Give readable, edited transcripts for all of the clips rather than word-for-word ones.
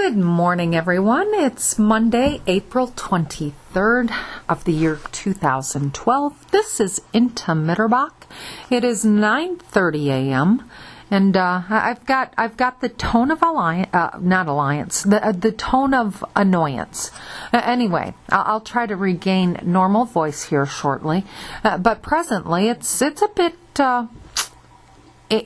Good morning, everyone. It's Monday, April 23rd of the year 2012. This is Inta Mitterbach. It is 9:30 a.m. and I've got the tone of the tone of annoyance. Anyway, I'll try to regain normal voice here shortly, but presently it's a bit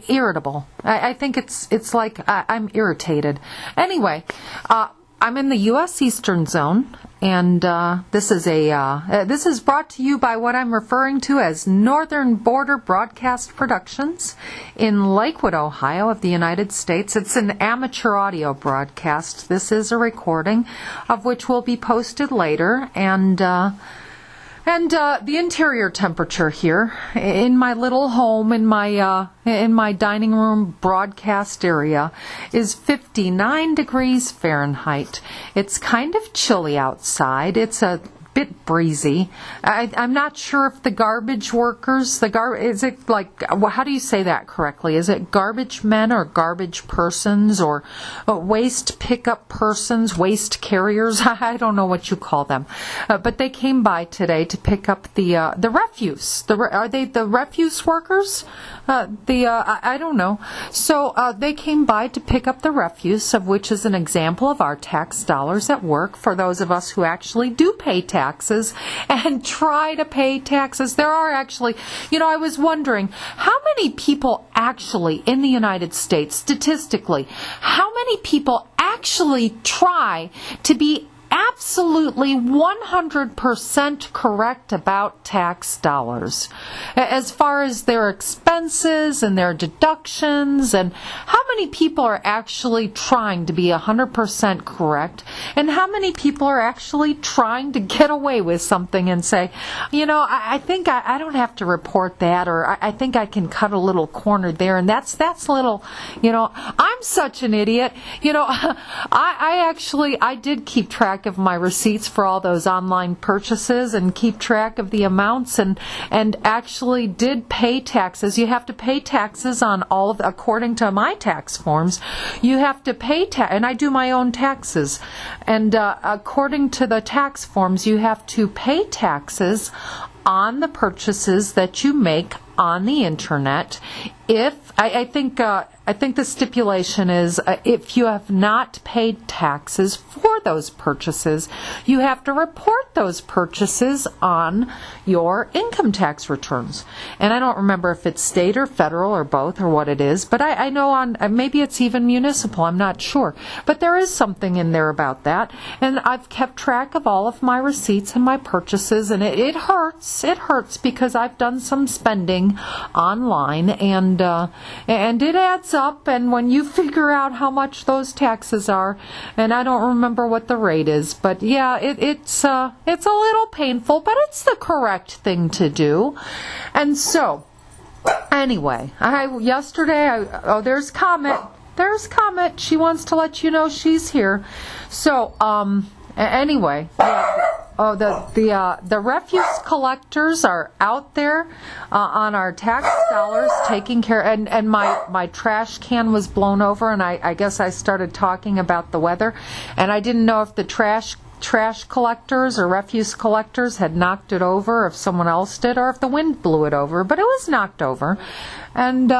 irritable. I think it's like I'm irritated. Anyway, I'm in the U.S. Eastern Zone, and this is brought to you by what I'm referring to as Northern Border Broadcast Productions in Lakewood, Ohio of the United States. It's an amateur audio broadcast. This is a recording of which will be posted later, and the interior temperature here in my little home in my dining room broadcast area is 59 degrees Fahrenheit. It's kind of chilly outside. It's a bit breezy. I'm not sure if the garbage workers, is it like, how do you say that correctly? Is it garbage men or garbage persons or waste pickup persons, waste carriers? I don't know what you call them. But they came by today to pick up the refuse. Are they the refuse workers? I don't know. So they came by to pick up the refuse, of which is an example of our tax dollars at work for those of us who actually do pay taxes and try to pay taxes. There are actually, I was wondering, how many people actually in the United States, statistically, how many people actually try to be absolutely 100% correct about tax dollars as far as their expenses and their deductions, and how many people are actually trying to be 100% correct, and how many people are actually trying to get away with something and say, I think I don't have to report that, or I think I can cut a little corner there, and that's little, I'm such an idiot. I did keep track of my receipts for all those online purchases and keep track of the amounts and actually did pay taxes. You have to pay taxes on all of, according to my tax forms, you have to pay and I do my own taxes. And according to the tax forms, you have to pay taxes on the purchases that you make on the internet. If I think the stipulation is if you have not paid taxes for those purchases, you have to report those purchases on your income tax returns. And I don't remember if it's state or federal or both or what it is, but I know on maybe it's even municipal, I'm not sure. But there is something in there about that. And I've kept track of all of my receipts and my purchases, and it hurts. It hurts because I've done some spending online, and it adds up, and when you figure out how much those taxes are, and I don't remember what the rate is, but yeah, it's a little painful, but it's the correct thing to do. And so, anyway, there's Comet. There's Comet. She wants to let you know she's here. So, anyway, the refuse collectors are out there on our tax dollars taking care, and my trash can was blown over, and I guess I started talking about the weather, and I didn't know if the trash collectors or refuse collectors had knocked it over, if someone else did, or if the wind blew it over, but it was knocked over. And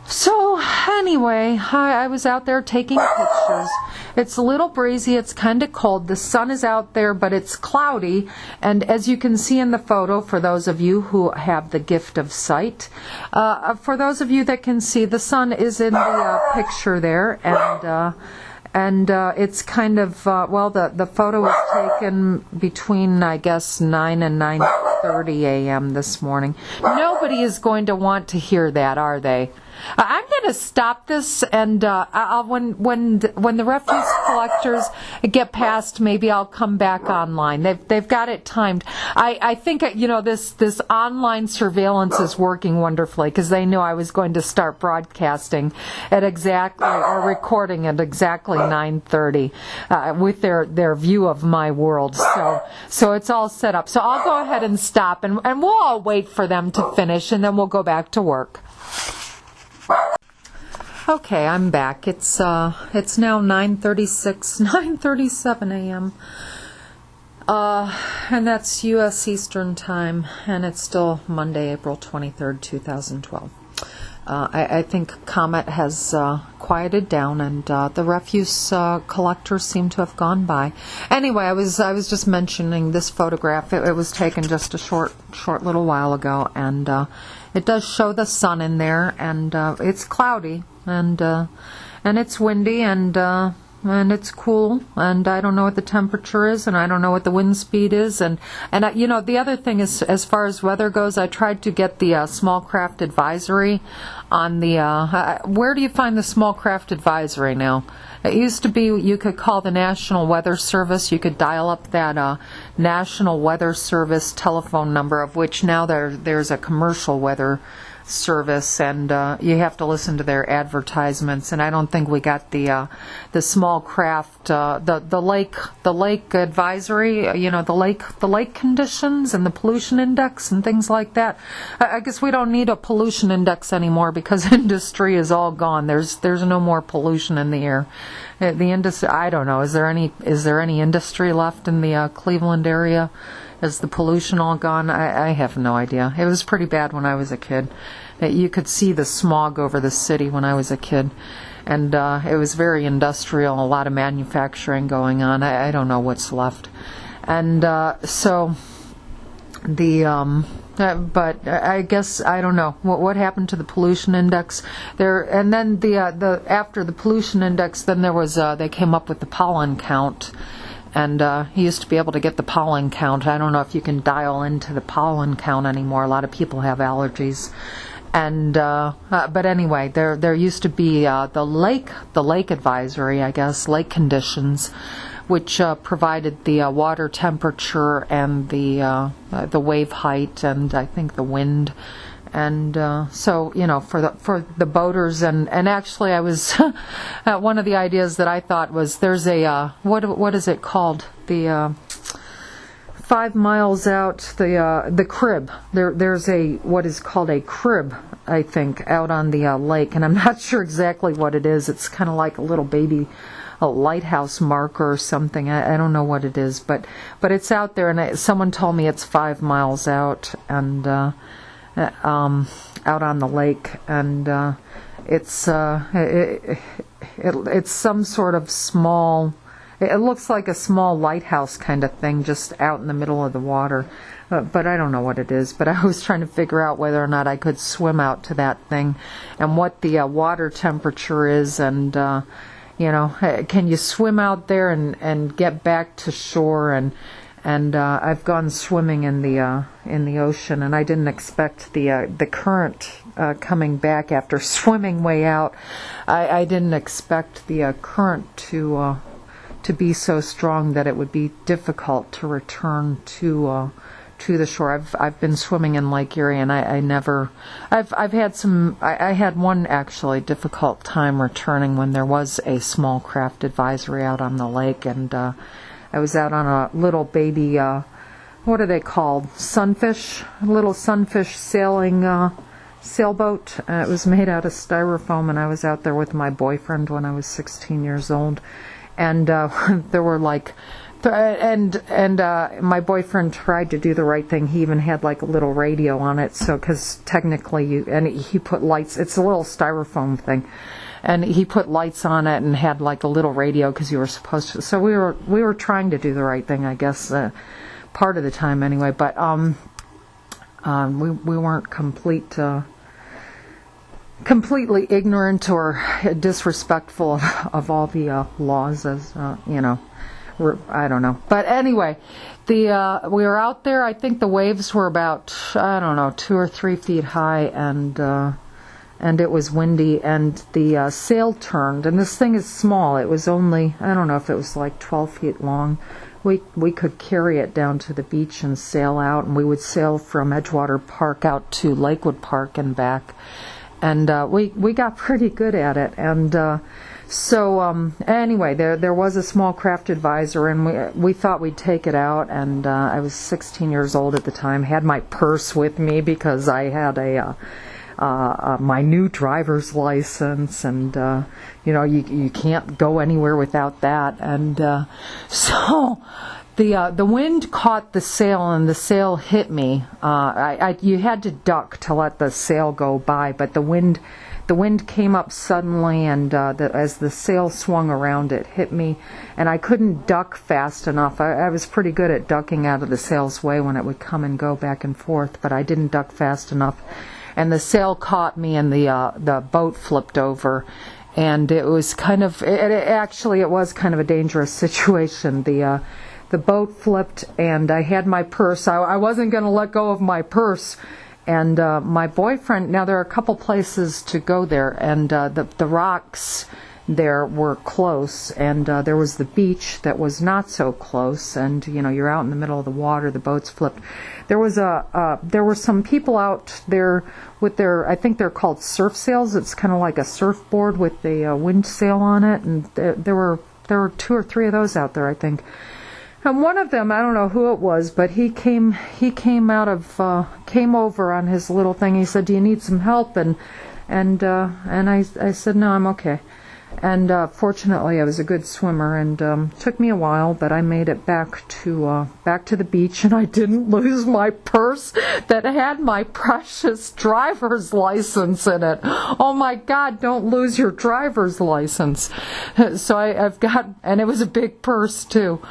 so anyway, I was out there taking pictures. It's a little breezy, it's kind of cold, the sun is out there, but it's cloudy, and as you can see in the photo, for those of you who have the gift of sight, for those of you that can see, the sun is in the picture there, and it's kind of, the photo was taken between, I guess, 9 and 9:30 a.m. this morning. Nobody is going to want to hear that, are they? I'm going to stop this, and when the refuse collectors get past, maybe I'll come back online. They've got it timed. I think this online surveillance is working wonderfully, because they knew I was going to start broadcasting at recording at exactly 9:30 with their view of my world. So it's all set up. So I'll go ahead and stop, and we'll all wait for them to finish, and then we'll go back to work. Okay, I'm back. It's now 9:37 a.m. And that's U.S. Eastern Time, and it's still Monday, April 23rd, 2012. I think Comet has quieted down, and the refuse collectors seem to have gone by. Anyway, I was just mentioning this photograph. It was taken just a short little while ago, and it does show the sun in there, and it's cloudy, and it's windy, and it's cool, and I don't know what the temperature is, and I don't know what the wind speed is, and the other thing is, as far as weather goes, I tried to get the small craft advisory on the, where do you find the small craft advisory now? It used to be you could call the National Weather Service, you could dial up that National Weather Service telephone number, of which now there's a commercial weather service, and you have to listen to their advertisements, and I don't think we got the small craft, the lake advisory, the lake conditions and the pollution index and things like that. I guess we don't need a pollution index anymore because industry is all gone. There's no more pollution in the air. The industry, I don't know. Is there any industry left in the Cleveland area? Is the pollution all gone? I have no idea. It was pretty bad when I was a kid. You could see the smog over the city when I was a kid. And it was very industrial, a lot of manufacturing going on. I don't know what's left. And so the... but I guess I don't know what happened to the pollution index there. And then the after the pollution index, then there was they came up with the pollen count. And you used to be able to get the pollen count. I don't know if you can dial into the pollen count anymore. A lot of people have allergies. And but anyway, there used to be the lake advisory, I guess, lake conditions, which provided the water temperature and the wave height, and I think the wind. And so, for the boaters, and actually I was, one of the ideas that I thought was, there's a, what is it called? The 5 miles out, the crib. There's what is called a crib, I think, out on the lake, and I'm not sure exactly what it is. It's kind of like a little baby, a lighthouse marker or something. I don't know what it is, but it's out there, and someone told me it's 5 miles out, and out on the lake, and it's some sort of small. It looks like a small lighthouse kind of thing, just out in the middle of the water. But I don't know what it is. But I was trying to figure out whether or not I could swim out to that thing, and what the water temperature is, and can you swim out there and get back to shore, and I've gone swimming in the ocean, and I didn't expect the current coming back after swimming way out. I didn't expect the current to be so strong that it would be difficult to return to the shore. I've been swimming in Lake Erie, and I've had one actually difficult time returning when there was a small craft advisory out on the lake, and I was out on a little baby, what are they called? Sunfish? A little sunfish sailboat. It was made out of styrofoam, and I was out there with my boyfriend when I was 16 years old. And there were my boyfriend tried to do the right thing. He even had like a little radio on it, so, because technically he put lights, it's a little styrofoam thing. And he put lights on it and had like a little radio because you were supposed to. So we were trying to do the right thing, I guess, part of the time anyway. But we weren't completely ignorant or disrespectful of all the laws, as I don't know. But anyway, we were out there. I think the waves were about 2 or 3 feet high, and it was windy, and the sail turned, and this thing is small. It was only, I don't know if it was like 12 feet long. We could carry it down to the beach and sail out, and we would sail from Edgewater Park out to Lakewood Park and back, and we got pretty good at it. And so anyway, there was a small craft advisor, and we thought we'd take it out, and I was 16 years old at the time, had my purse with me because I had my new driver's license, and you can't go anywhere without that. And so the wind caught the sail, and the sail hit me. You had to duck to let the sail go by, but the wind came up suddenly, and as the sail swung around, it hit me, and I couldn't duck fast enough. I was pretty good at ducking out of the sail's way when it would come and go back and forth, but I didn't duck fast enough, and the sail caught me, and the boat flipped over, and it was kind of a dangerous situation. The boat flipped, and I had my purse. I wasn't going to let go of my purse. And my boyfriend, now there are a couple places to go there, and the rocks there were close, and there was the beach that was not so close, and you're out in the middle of the water, the boat's flipped. There were some people out there with I think they're called surf sails. It's kind of like a surfboard with a wind sail on it, and there were 2 or 3 of those out there, I think. And one of them, I don't know who it was, but he came over on his little thing. He said, "Do you need some help?" And I said, "No, I'm okay." And fortunately, I was a good swimmer, and took me a while, but I made it back to the beach, and I didn't lose my purse that had my precious driver's license in it. Oh my God! Don't lose your driver's license. So I've got, and it was a big purse too.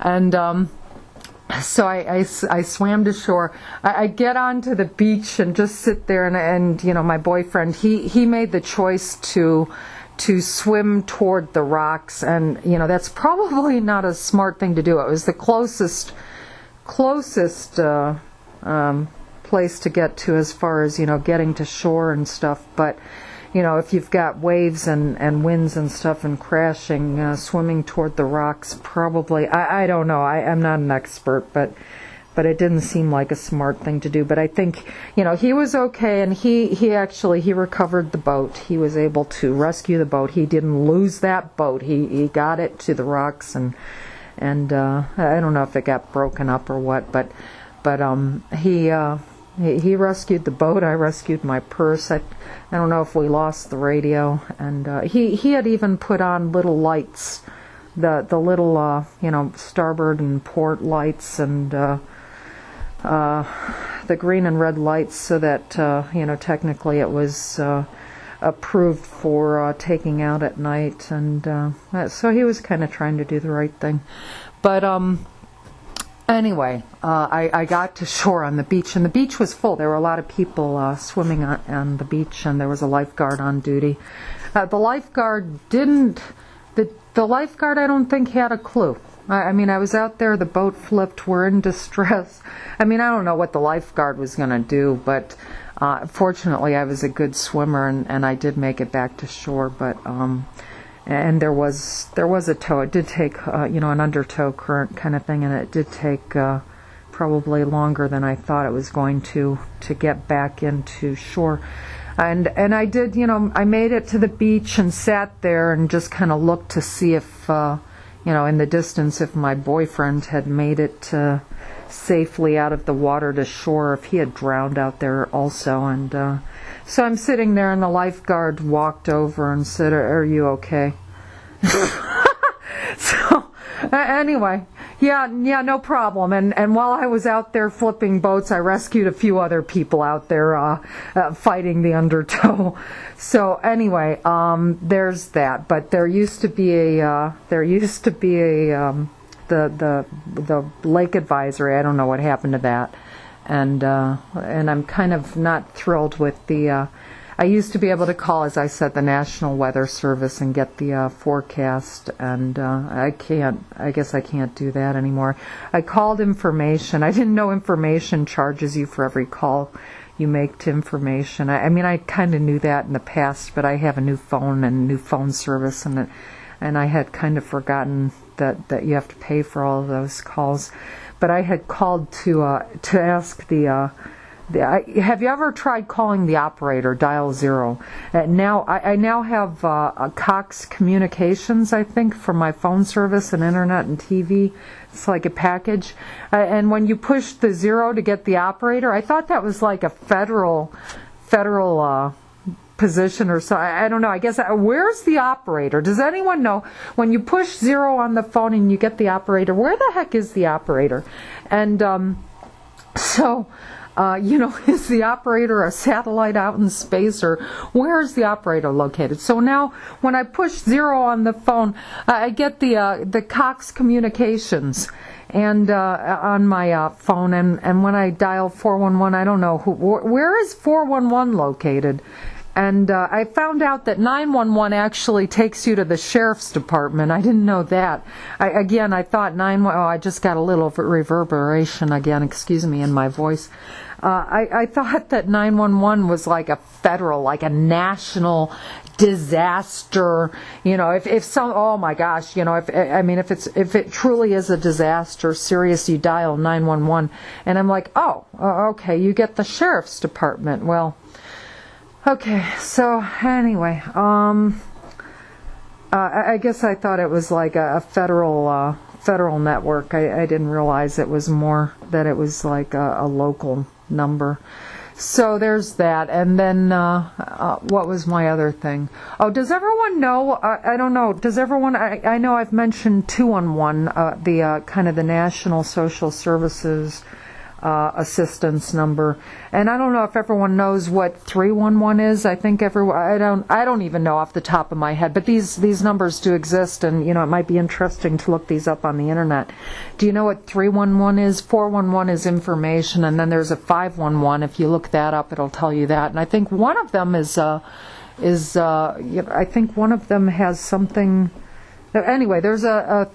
And so I swam to shore. I get onto the beach and just sit there, and my boyfriend, he made the choice to swim toward the rocks, and that's probably not a smart thing to do. It was the closest place to get to as far as getting to shore and stuff, but if you've got waves and winds and stuff and crashing, swimming toward the rocks, probably, I don't know, I'm not an expert, but it didn't seem like a smart thing to do. But I think, he was okay, and he recovered the boat. He was able to rescue the boat. He didn't lose that boat. He got it to the rocks, and I don't know if it got broken up or what, but he rescued the boat. I rescued my purse. I don't know if we lost the radio, and he had even put on little lights, the little starboard and port lights, and the green and red lights, so that technically it was approved for taking out at night, and so he was kind of trying to do the right thing, but anyway, I got to shore on the beach, and the beach was full. There were a lot of people swimming on the beach, and there was a lifeguard on duty. The lifeguard the lifeguard, I don't think, had a clue. I mean, I was out there, the boat flipped, we're in distress. I mean, I don't know what the lifeguard was going to do, but fortunately I was a good swimmer, and I did make it back to shore, but and there was a tow. It did take an undertow current kind of thing, and it did take probably longer than I thought it was going to get back into shore. And I did, I made it to the beach and sat there and just kind of looked to see if in the distance, if my boyfriend had made it safely out of the water to shore, if he had drowned out there also. And so I'm sitting there, and the lifeguard walked over and said, "Are you okay?" So anyway, yeah, no problem. And while I was out there flipping boats, I rescued a few other people out there fighting the undertow. So anyway, there's that. But there used to be the lake advisory. I don't know what happened to that. And I'm kind of not thrilled with the. I used to be able to call, as I said, the National Weather Service and get the forecast, and I guess I can't do that anymore. I called information. I didn't know information charges you for every call you make to information. I mean, I kind of knew that in the past, but I have a new phone and new phone service, and I had kind of forgotten that you have to pay for all of those calls. But I had called to ask have you ever tried calling the operator, dial 0? Now I now have Cox Communications, I think, for my phone service and internet and TV. It's like a package. And when you push the 0 to get the operator, I thought that was like a federal federal position or so. I don't know. I guess, where's the operator? Does anyone know? When you push 0 on the phone and you get the operator, where the heck is the operator? And is the operator a satellite out in space, or where is the operator located? So now, when I push 0 on the phone, I get the Cox Communications and on my phone, and when I dial 411, I don't know where is 411 located. And I found out that 911 actually takes you to the sheriff's department. I didn't know that. I thought I just got a little reverberation again, excuse me, in my voice. I thought that 911 was like a federal, like a national disaster. Oh my gosh, if it truly is a disaster, serious, you dial 911. And I'm like, okay, you get the sheriff's department. Well, okay, so anyway, I guess I thought it was like a federal network. I didn't realize it was more that it was like a local number. So there's that. And then what was my other thing? Oh, does everyone know? I don't know. Does everyone? I know I've mentioned 211, the kind of the National Social Services assistance number, and I don't know if everyone knows what 311 is. I think everyone. I don't even know off the top of my head, but these numbers do exist, and it might be interesting to look these up on the internet. Do you know what 311 is? 411 is information, and then there's a 511. If you look that up, it'll tell you that. And I think one of them I think one of them has something. Anyway, there's a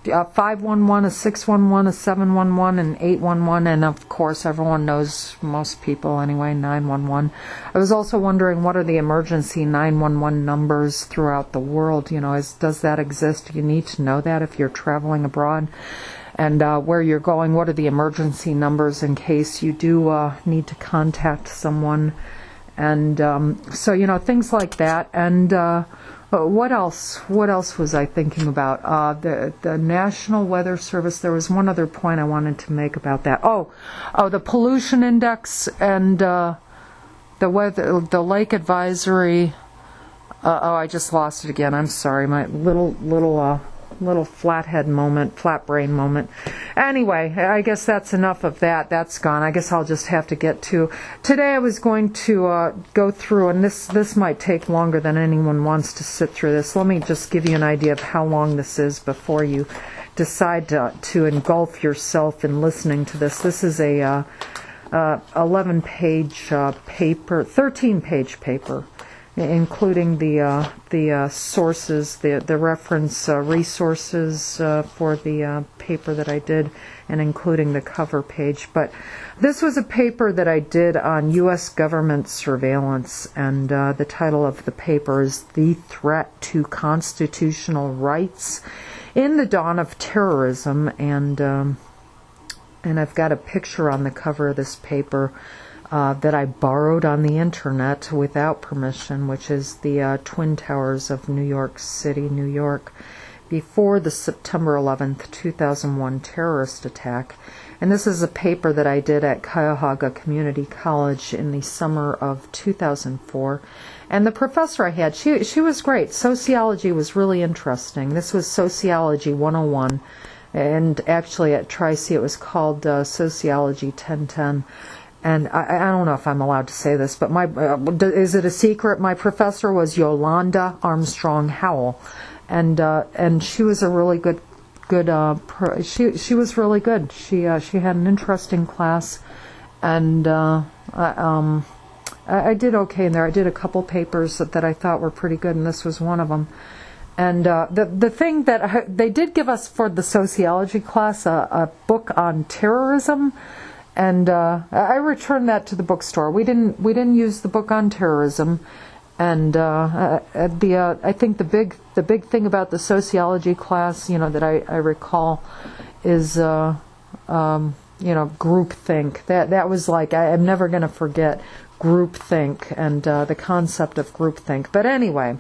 511, a 611, a 711, and 811, and of course everyone knows, most people anyway, 911. I was also wondering, what are the emergency 911 numbers throughout the world? Does that exist? You need to know that if you're traveling abroad. And where you're going, what are the emergency numbers in case you do need to contact someone? And so, things like that. And what else was I thinking about? The National Weather Service. There was one other point I wanted to make about that. Oh, the pollution index and the weather, the lake advisory. I just lost it again. I'm sorry. My little flat brain moment. Anyway, I guess that's enough of that. That's gone. I guess I'll just have to get to today. I was going to go through, and this might take longer than anyone wants to sit through this. Let me just give you an idea of how long this is before you decide to engulf yourself in listening to this. This is a 11-page paper, 13-page paper, including the sources, the reference resources for the paper that I did, and including the cover page. But this was a paper that I did on U.S. government surveillance, and the title of the paper is "The Threat to Constitutional Rights in the Dawn of Terrorism," and I've got a picture on the cover of this paper that I borrowed on the internet without permission, which is the Twin Towers of New York City, New York, before the September 11th, 2001 terrorist attack. And this is a paper that I did at Cuyahoga Community College in the summer of 2004. And the professor I had, she was great. Sociology was really interesting. This was Sociology 101. And actually at Tri-C it was called Sociology 1010. And I don't know if I'm allowed to say this, but is it a secret? My professor was Yolanda Armstrong Howell, and she was a really good. She was really good. She had an interesting class, and I did okay in there. I did a couple papers that I thought were pretty good, and this was one of them. And the thing that they did give us for the sociology class, a book on terrorism. And I returned that to the bookstore. We didn't use the book on terrorism, and I think the big thing about the sociology class, that I recall, is groupthink. That was like, I'm never going to forget groupthink and the concept of groupthink. But anyway,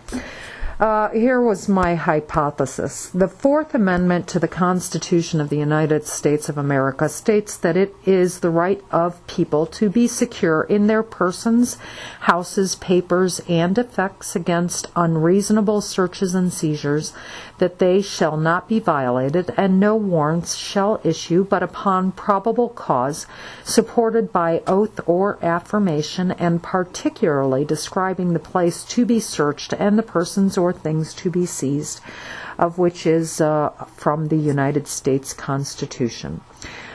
Here was my hypothesis. The Fourth Amendment to the Constitution of the United States of America states that it is the right of people to be secure in their persons, houses, papers, and effects against unreasonable searches and seizures, that they shall not be violated, and no warrants shall issue but upon probable cause, supported by oath or affirmation, and particularly describing the place to be searched and the persons or things to be seized, of which is from the United States Constitution.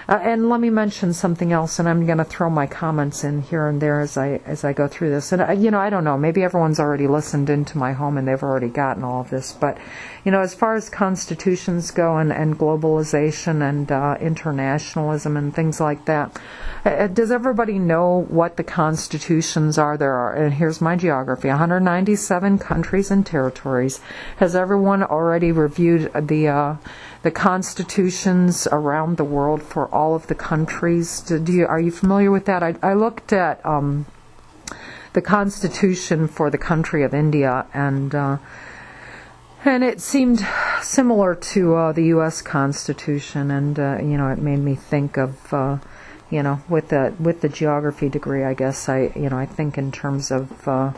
And let me mention something else, and I'm going to throw my comments in here and there as I go through this. And I don't know, maybe everyone's already listened into my home and they've already gotten all of this. But as far as constitutions go and globalization and internationalism and things like that, does everybody know what the constitutions are? There are, and here's my geography: 197 countries and territories. Has everyone already reviewed the constitutions around the world for all of the countries? Are you familiar with that? I looked at the constitution for the country of India, and it seemed similar to the U.S. Constitution, and it made me think of with the geography degree, I guess I think in terms of the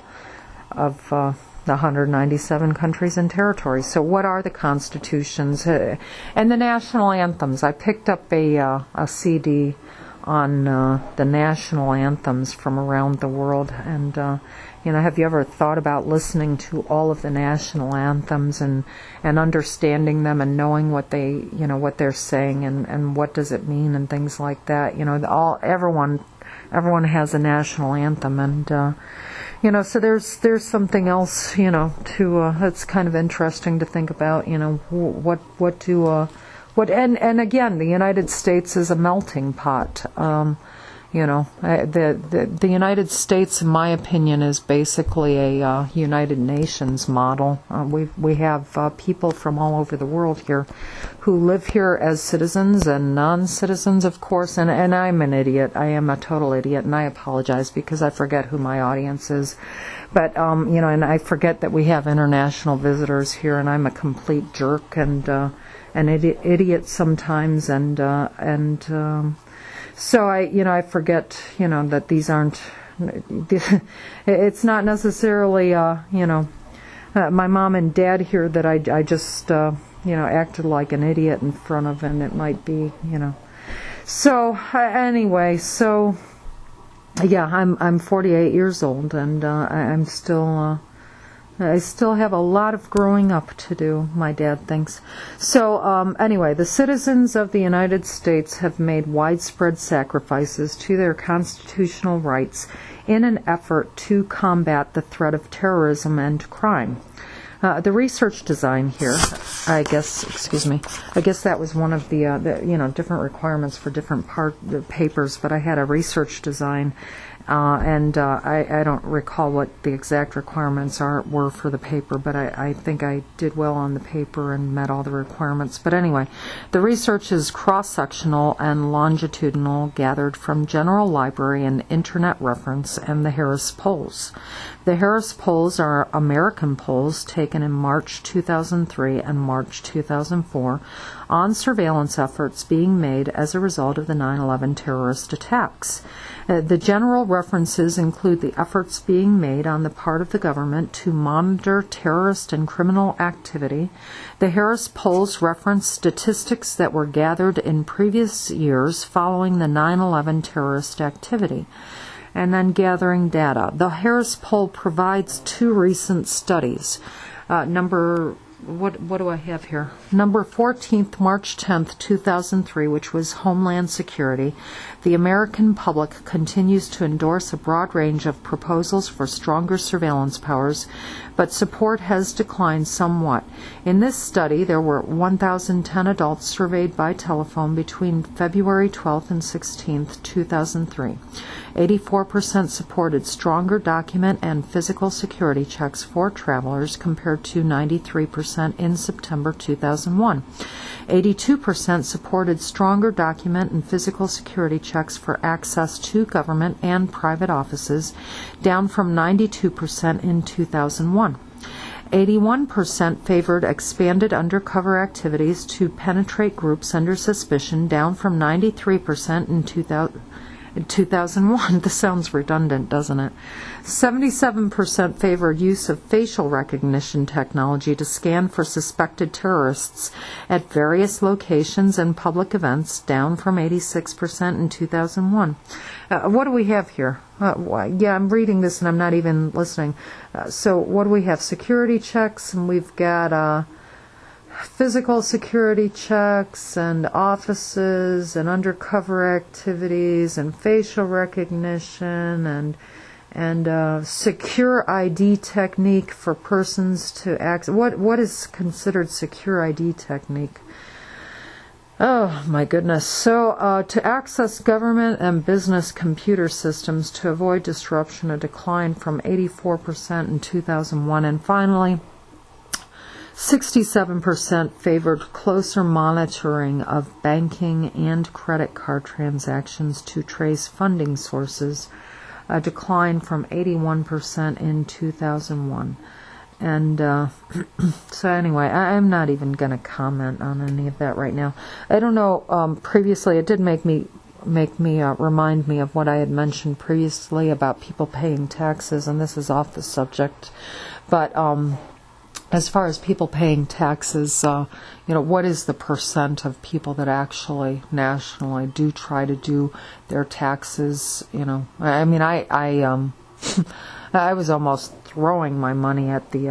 197 countries and territories. So what are the constitutions and the national anthems? I picked up a CD on the national anthems from around the world, and have you ever thought about listening to all of the national anthems and understanding them and knowing what what they're saying and what does it mean and things like that? Everyone has a national anthem, and so there's something else, to that's kind of interesting to think about. And again, the United States is a melting pot. The United States, in my opinion, is basically a United Nations model. We have people from all over the world here who live here as citizens and non-citizens, of course. And I'm an idiot. I am a total idiot, and I apologize because I forget who my audience is. But and I forget that we have international visitors here, and I'm a complete jerk and an idiot sometimes, so I forget, that these aren't, it's not necessarily, my mom and dad here that I just, acted like an idiot in front of, and it might be, So, anyway, yeah, I'm 48 years old, and I'm still, I still have a lot of growing up to do, my dad thinks. So, anyway, the citizens of the United States have made widespread sacrifices to their constitutional rights in an effort to combat the threat of terrorism and crime. The research design here, I guess that was one of the different requirements for different papers, but I had a research design. I don't recall what the exact requirements were for the paper, but I think I did well on the paper and met all the requirements. But anyway, the research is cross-sectional and longitudinal, gathered from general library and internet reference and the Harris polls. The Harris polls are American polls taken in March 2003 and March 2004 on surveillance efforts being made as a result of the 9/11 terrorist attacks. The general references include the efforts being made on the part of the government to monitor terrorist and criminal activity. The Harris polls reference statistics that were gathered in previous years following the 9/11 terrorist activity, and then gathering data. The Harris poll provides two recent studies. What do I have here? Number 14th, March 10th, 2003, which was Homeland Security. The American public continues to endorse a broad range of proposals for stronger surveillance powers, but support has declined somewhat. In this study, there were 1,010 adults surveyed by telephone between February 12th and 16th, 2003. 84% supported stronger document and physical security checks for travelers compared to 93% in September 2001. 82% supported stronger document and physical security checks for access to government and private offices, down from 92% in 2001. 81% favored expanded undercover activities to penetrate groups under suspicion, down from 93% in 2001. This sounds redundant, doesn't it? 77% favored use of facial recognition technology to scan for suspected terrorists at various locations and public events, down from 86% in 2001. What do we have here? Yeah, I'm reading this and I'm not even listening. So what do we have? Security checks, and we've got physical security checks and offices and undercover activities and facial recognition and secure ID technique for persons to access. What is considered secure ID technique? Oh my goodness. So to access government and business computer systems to avoid disruption, a decline from 84% in 2001. And finally, 67% favored closer monitoring of banking and credit card transactions to trace funding sources, a decline from 81% in 2001. And so anyway, I'm not even going to comment on any of that right now. I don't know, previously it did remind me of what I had mentioned previously about people paying taxes, and this is off the subject, but as far as people paying taxes, what is the percent of people that actually nationally do try to do their taxes? I mean, I was almost throwing my money at the,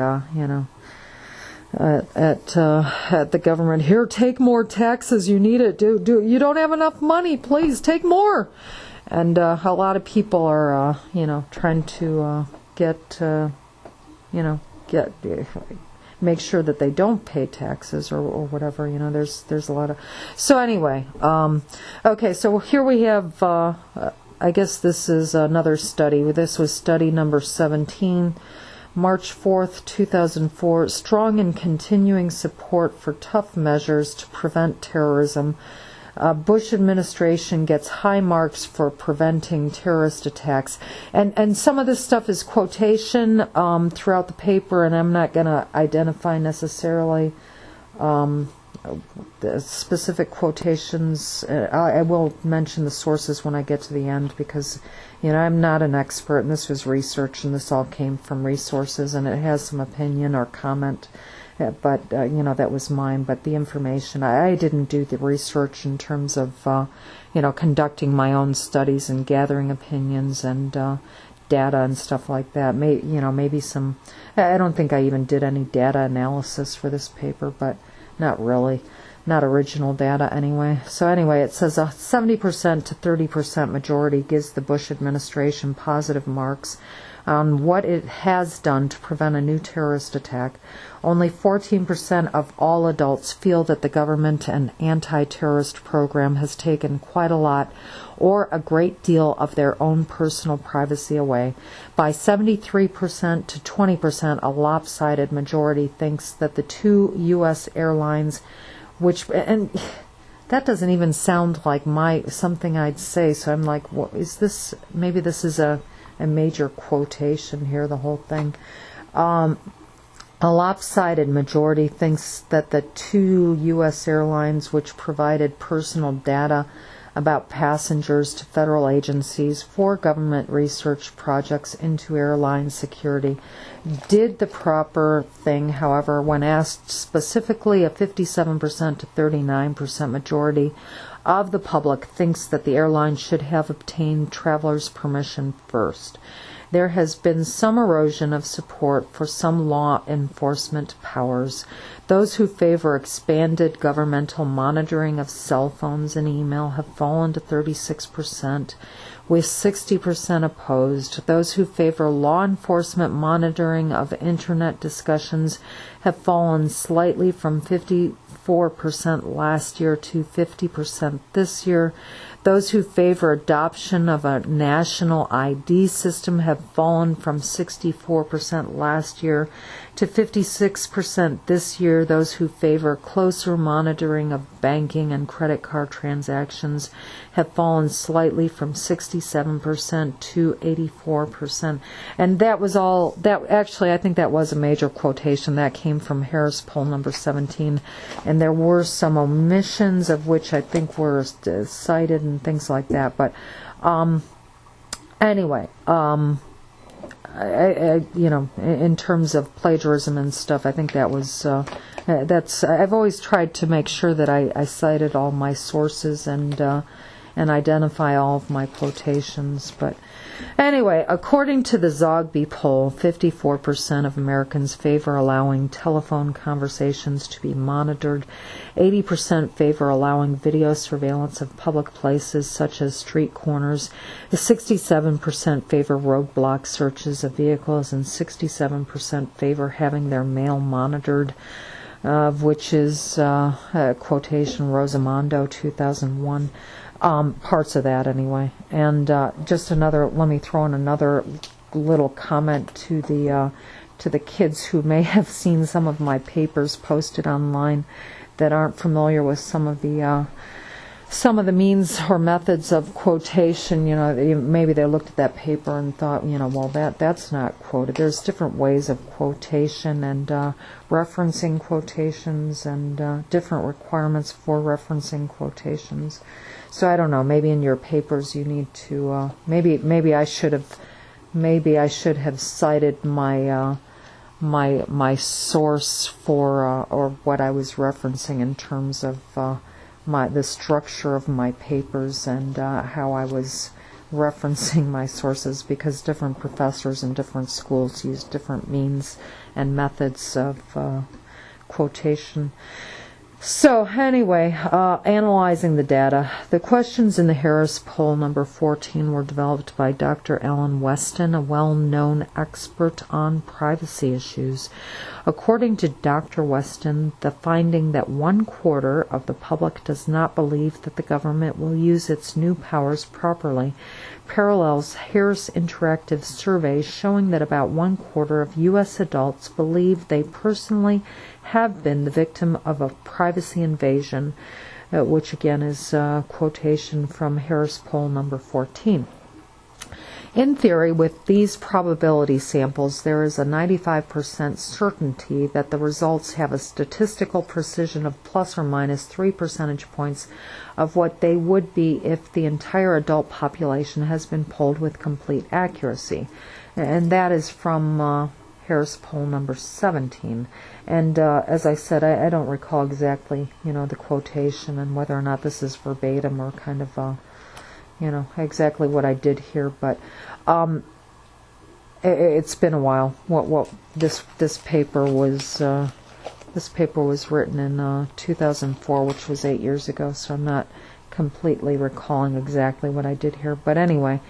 at the government. Here, take more taxes. You need it. You don't have enough money. Please take more. And a lot of people are, trying to make sure that they don't pay taxes or whatever. There's a lot of. So anyway, okay. So here we have. I guess this is another study. This was study number 17, March 4th, 2004. Strong and continuing support for tough measures to prevent terrorism. Bush administration gets high marks for preventing terrorist attacks. And some of this stuff is quotation throughout the paper, and I'm not going to identify necessarily the specific quotations. I will mention the sources when I get to the end, because I'm not an expert, and this was research, and this all came from resources, and it has some opinion or comment, but that was mine. But the information, I didn't do the research in terms of conducting my own studies and gathering opinions and data and stuff like that. Maybe some. I don't think I even did any data analysis for this paper, but not really. Not original data anyway. So anyway, it says a 70% to 30% majority gives the Bush administration positive marks on what it has done to prevent a new terrorist attack. Only 14% of all adults feel that the government and anti-terrorist program has taken quite a lot or a great deal of their own personal privacy away. By 73% to 20%, a lopsided majority thinks that the two U.S. airlines, and that doesn't even sound like something I'd say, so I'm like, what is this? Maybe this is a major quotation here, the whole thing. A lopsided majority thinks that the two U.S. airlines which provided personal data about passengers to federal agencies for government research projects into airline security did the proper thing. However, when asked specifically, a 57% to 39% majority of the public thinks that the airline should have obtained travelers' permission first. There has been some erosion of support for some law enforcement powers. Those who favor expanded governmental monitoring of cell phones and email have fallen to 36%, with 60% opposed. Those who favor law enforcement monitoring of Internet discussions have fallen slightly from 54% last year to 50% this year. Those who favor adoption of a national ID system have fallen from 64% last year to 56% this year. Those who favor closer monitoring of banking and credit card transactions have fallen slightly from 67% to 84%. And that was all, that actually, I think that was a major quotation. That came from Harris Poll number 17. And there were some omissions of which I think were cited and things like that. But anyway, in terms of plagiarism and stuff, I think that was, I've always tried to make sure that I cited all my sources and identify all of my quotations. But anyway, according to the Zogby poll, 54% of Americans favor allowing telephone conversations to be monitored. 80% favor allowing video surveillance of public places such as street corners. 67% favor roadblock searches of vehicles, and 67% favor having their mail monitored, which is quotation Rosamondo 2001. Parts of that anyway. And just another, let me throw in another little comment to the kids who may have seen some of my papers posted online that aren't familiar with some of the means or methods of quotation. Maybe they looked at that paper and thought, well, that's not quoted. There's different ways of quotation and referencing quotations and different requirements for referencing quotations. So I don't know. Maybe in your papers you need to. Maybe I should have cited my my source for or what I was referencing in terms of the structure of my papers and how I was referencing my sources, because different professors in different schools use different means and methods of quotation. So anyway, analyzing the data. The questions in the Harris poll number 14 were developed by Dr. Alan Weston, a well-known expert on privacy issues. According to Dr. Weston, the finding that 1/4 of the public does not believe that the government will use its new powers properly parallels Harris Interactive surveys showing that about 1/4 of U.S. adults believe they personally have been the victim of a privacy invasion, which again is a quotation from Harris poll number 14. In theory, with these probability samples, there is a 95% certainty that the results have a statistical precision of plus or minus 3 percentage points of what they would be if the entire adult population has been polled with complete accuracy. And that is from Harris poll number 17. And as I said, I don't recall exactly, the quotation and whether or not this is verbatim or kind of exactly what I did here, but it's been a while. What this paper was written in 2004, which was 8 years ago, so I'm not completely recalling exactly what I did here. But anyway,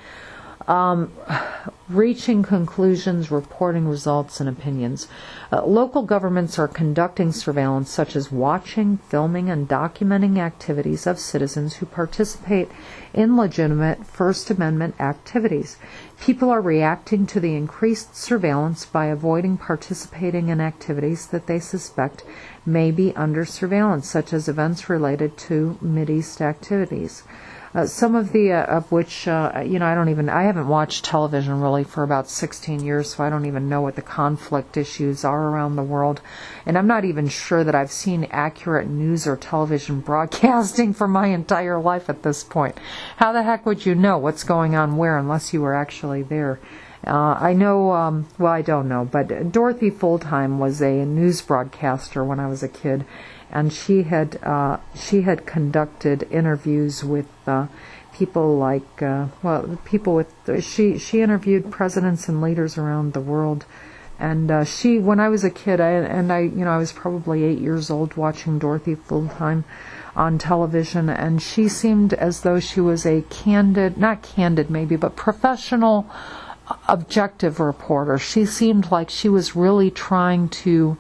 reaching conclusions, reporting results, and opinions. Local governments are conducting surveillance such as watching, filming, and documenting activities of citizens who participate in legitimate First Amendment activities. People are reacting to the increased surveillance by avoiding participating in activities that they suspect may be under surveillance, such as events related to Mideast activities. Some of the of which I haven't watched television really for about 16 years, so I don't even know what the conflict issues are around the world, and I'm not even sure that I've seen accurate news or television broadcasting for my entire life at this point. How the heck would you know what's going on where unless you were actually there? I know, well, I don't know, but Dorothy Fuldheim was a news broadcaster when I was a kid, and she had conducted interviews with people like she interviewed presidents and leaders around the world, and when I was a kid, I was probably 8 years old watching Dorothy Fuldheim on television, and she seemed as though she was a professional, objective reporter. She seemed like she was really trying to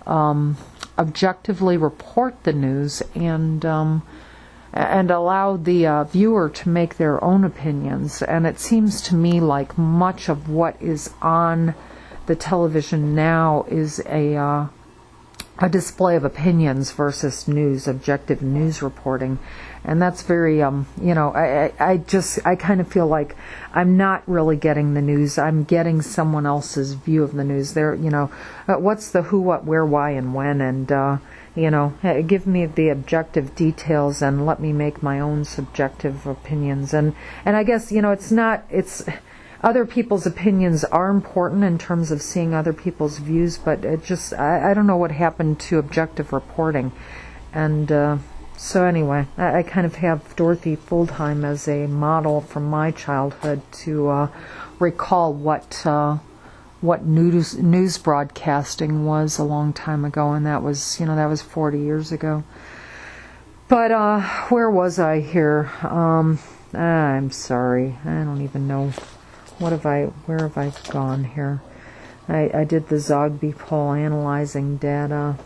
objectively report the news and allow the viewer to make their own opinions. And it seems to me like much of what is on the television now is a display of opinions versus news, objective news reporting. And that's very, I kind of feel like I'm not really getting the news. I'm getting someone else's view of the news. There, what's the who, what, where, why, and when, and, give me the objective details and let me make my own subjective opinions. And I guess, it's other people's opinions are important in terms of seeing other people's views, but it just, I don't know what happened to objective reporting. And so anyway, I kind of have Dorothy Fuldheim as a model from my childhood to recall what news broadcasting was a long time ago, and that was 40 years ago. But where was I here? I'm sorry, I don't even know. Where have I gone here? I did the Zogby poll, analyzing data.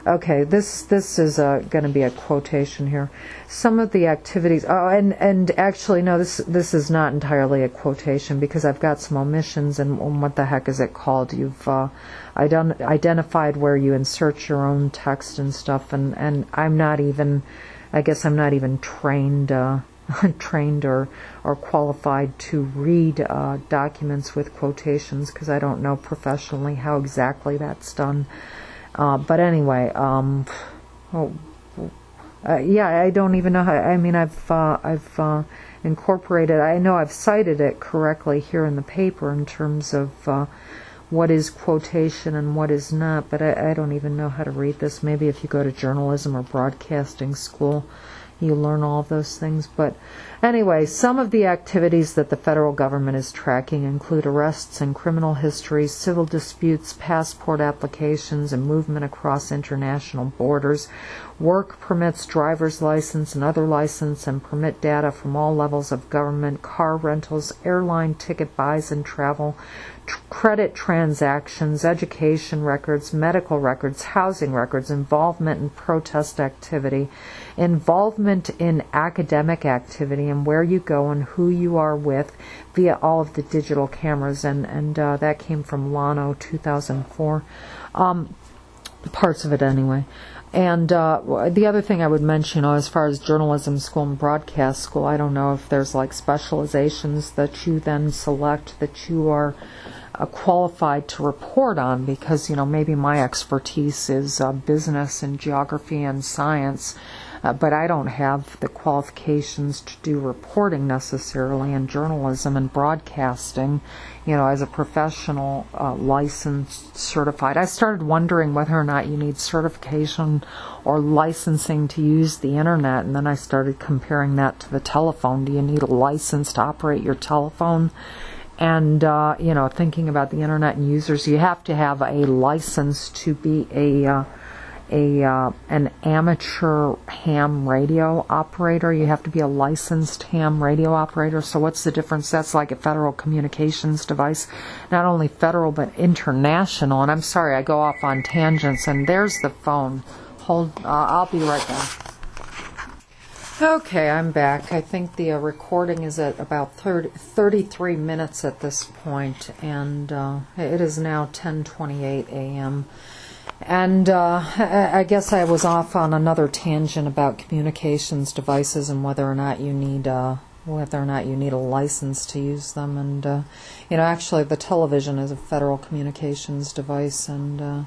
Okay, this is going to be a quotation here. Some of the activities. Oh, and actually, no, this is not entirely a quotation because I've got some omissions. And what the heck is it called? You've identified where you insert your own text and stuff. And I'm not even. I guess I'm not even trained or qualified to read documents with quotations because I don't know professionally how exactly that's done. But anyway, I don't even know how. I mean, I've incorporated. I know I've cited it correctly here in the paper in terms of what is quotation and what is not. But I don't even know how to read this. Maybe if you go to journalism or broadcasting school, you learn all of those things. But anyway, some of the activities that the federal government is tracking include arrests and criminal histories, civil disputes, passport applications, and movement across international borders, work permits, driver's license, and other license and permit data from all levels of government, car rentals, airline ticket buys and travel, credit transactions, education records, medical records, housing records, involvement in protest activity, involvement in academic activity, and where you go and who you are with via all of the digital cameras. And that came from Lano 2004, parts of it anyway. And the other thing I would mention, as far as journalism school and broadcast school, I don't know if there's like specializations that you then select that you are qualified to report on, because maybe my expertise is business and geography and science, but I don't have the qualifications to do reporting necessarily in journalism and broadcasting, as a professional, licensed, certified. I started wondering whether or not you need certification or licensing to use the internet, and then I started comparing that to the telephone. Do you need a license to operate your telephone? And, thinking about the internet and users, you have to have a license to be an amateur ham radio operator. You have to be a licensed ham radio operator. So what's the difference? That's like a federal communications device, not only federal but international. And I'm sorry, I go off on tangents. And there's the phone. Hold, I'll be right back. Okay, I'm back. I think the recording is at about 33 minutes at this point, and it is now 10:28 a.m. And I guess I was off on another tangent about communications devices and whether or not you need a license to use them. And actually, the television is a federal communications device, and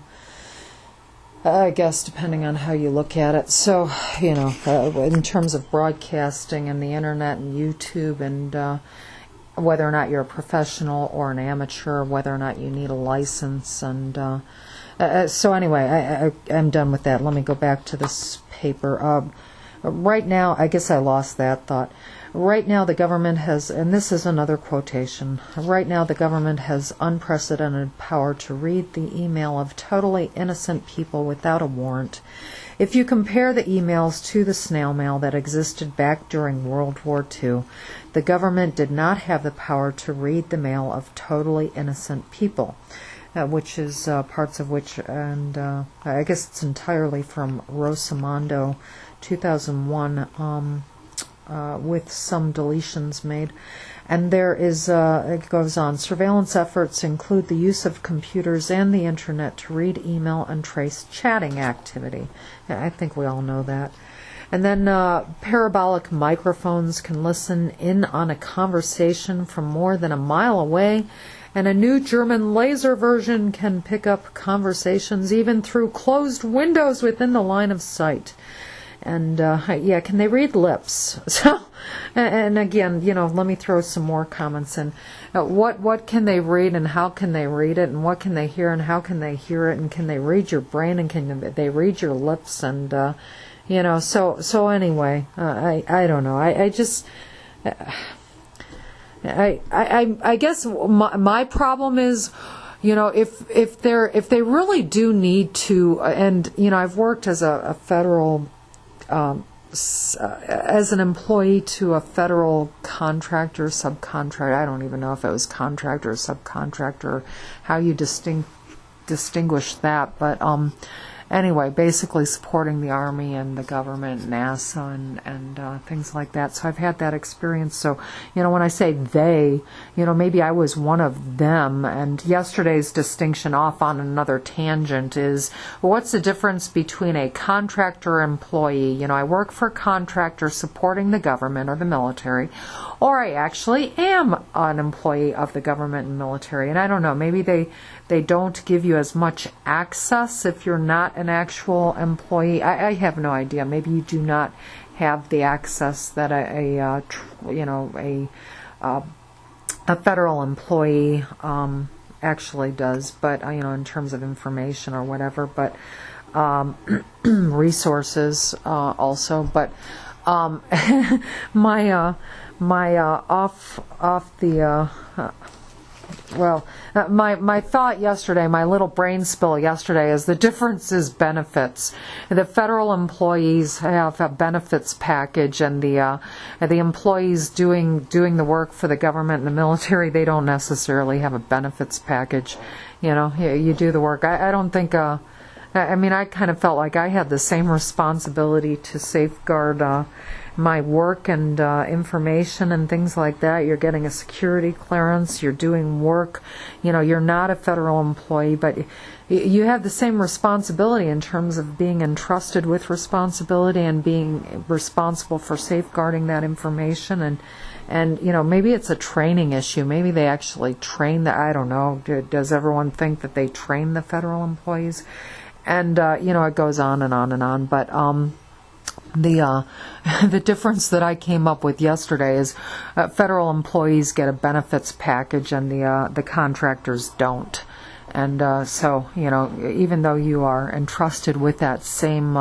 I guess depending on how you look at it. So, in terms of broadcasting and the internet and YouTube and whether or not you're a professional or an amateur, whether or not you need a license. And so anyway, I'm done with that. Let me go back to this paper. Right now, I guess I lost that thought. Right now the government has, and this is another quotation, right now the government has unprecedented power to read the email of totally innocent people without a warrant. If you compare the emails to the snail mail that existed back during World War II, the government did not have the power to read the mail of totally innocent people. which is parts of which, and I guess it's entirely from Rosamondo, 2001, with some deletions made. And there is, it goes on, surveillance efforts include the use of computers and the internet to read, email, and trace chatting activity. I think we all know that. And then parabolic microphones can listen in on a conversation from more than a mile away, and a new German laser version can pick up conversations even through closed windows within the line of sight. And yeah, can they read lips? So, and again, let me throw some more comments in. What can they read, and how can they read it, and what can they hear, and how can they hear it, and can they read your brain, and can they read your lips, and so anyway, I don't know. I just. I guess my problem is, if they really do need to, and I've worked as a federal as an employee to a federal contractor, subcontractor. I don't even know if it was contractor or subcontractor, how you distinguish that, but anyway, basically supporting the Army and the government, NASA, and things like that. So I've had that experience. So, when I say they, maybe I was one of them. And yesterday's distinction, off on another tangent, is what's the difference between a contractor employee? I work for a contractor supporting the government or the military, or I actually am an employee of the government and military. And I don't know, maybe they don't give you as much access if you're not an actual employee. I have no idea. Maybe you do not have the access that a federal employee actually does. But in terms of information or whatever, but resources also. But my my thought yesterday, my little brain spill yesterday, is the difference is benefits. The federal employees have a benefits package, and the employees doing the work for the government and the military, they don't necessarily have a benefits package. You do the work. I don't think. I kind of felt like I had the same responsibility to safeguard my work and information and things like that. You're getting a security clearance, you're doing work, you're not a federal employee, but you have the same responsibility in terms of being entrusted with responsibility and being responsible for safeguarding that information. And maybe it's a training issue. Maybe they actually train I don't know. Does everyone think that they train the federal employees? And it goes on and on and on. But the difference that I came up with yesterday is federal employees get a benefits package, and the contractors don't. And so even though you are entrusted with that same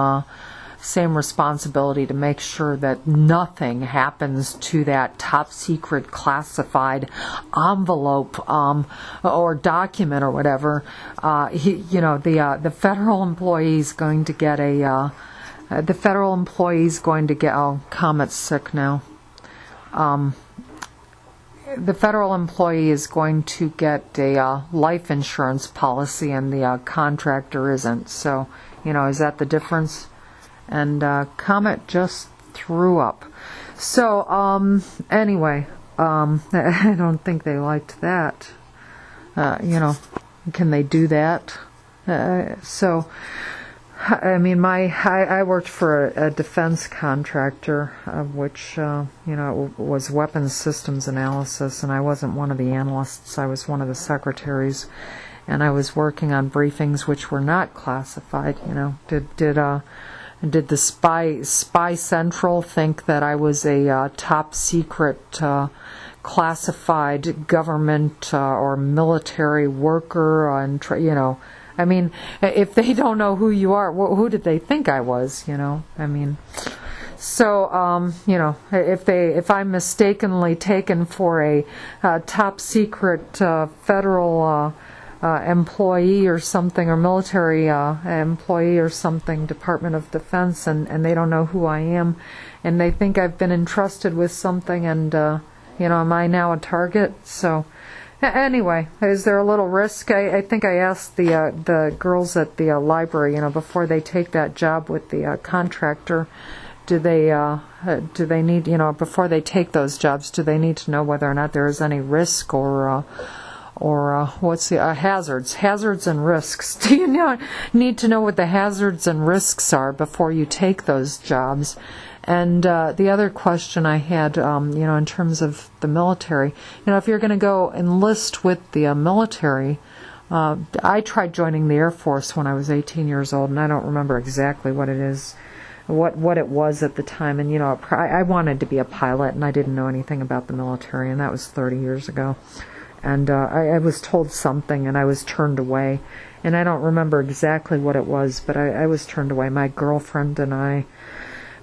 responsibility to make sure that nothing happens to that top secret classified envelope or document or whatever, the federal employee is going to get oh, Comet's sick now. The federal employee is going to get a life insurance policy, and the contractor isn't. So, is that the difference? And Comet just threw up. So, anyway, I don't think they liked that. Can they do that? I worked for a defense contractor, which, was weapons systems analysis, and I wasn't one of the analysts. I was one of the secretaries, and I was working on briefings which were not classified. Did the Spy Central think that I was a top secret classified government or military worker? And if they don't know who you are, who did they think I was? So if I'm mistakenly taken for a top secret federal employee or something, or military employee or something, Department of Defense, and they don't know who I am, and they think I've been entrusted with something, and am I now a target? So Anyway, is there a little risk? I think I asked the girls at the library, before they take that job with the contractor, do they need, before they take those jobs, do they need to know whether or not there is any risk or what's the hazards and risks? Do you need to know what the hazards and risks are before you take those jobs? And the other question I had, in terms of the military, if you're going to go enlist with the military, I tried joining the Air Force when I was 18 years old, and I don't remember exactly what it is, what it was at the time. And I wanted to be a pilot, and I didn't know anything about the military, and that was 30 years ago. And I was told something, and I was turned away. And I don't remember exactly what it was, but I was turned away. My girlfriend and I,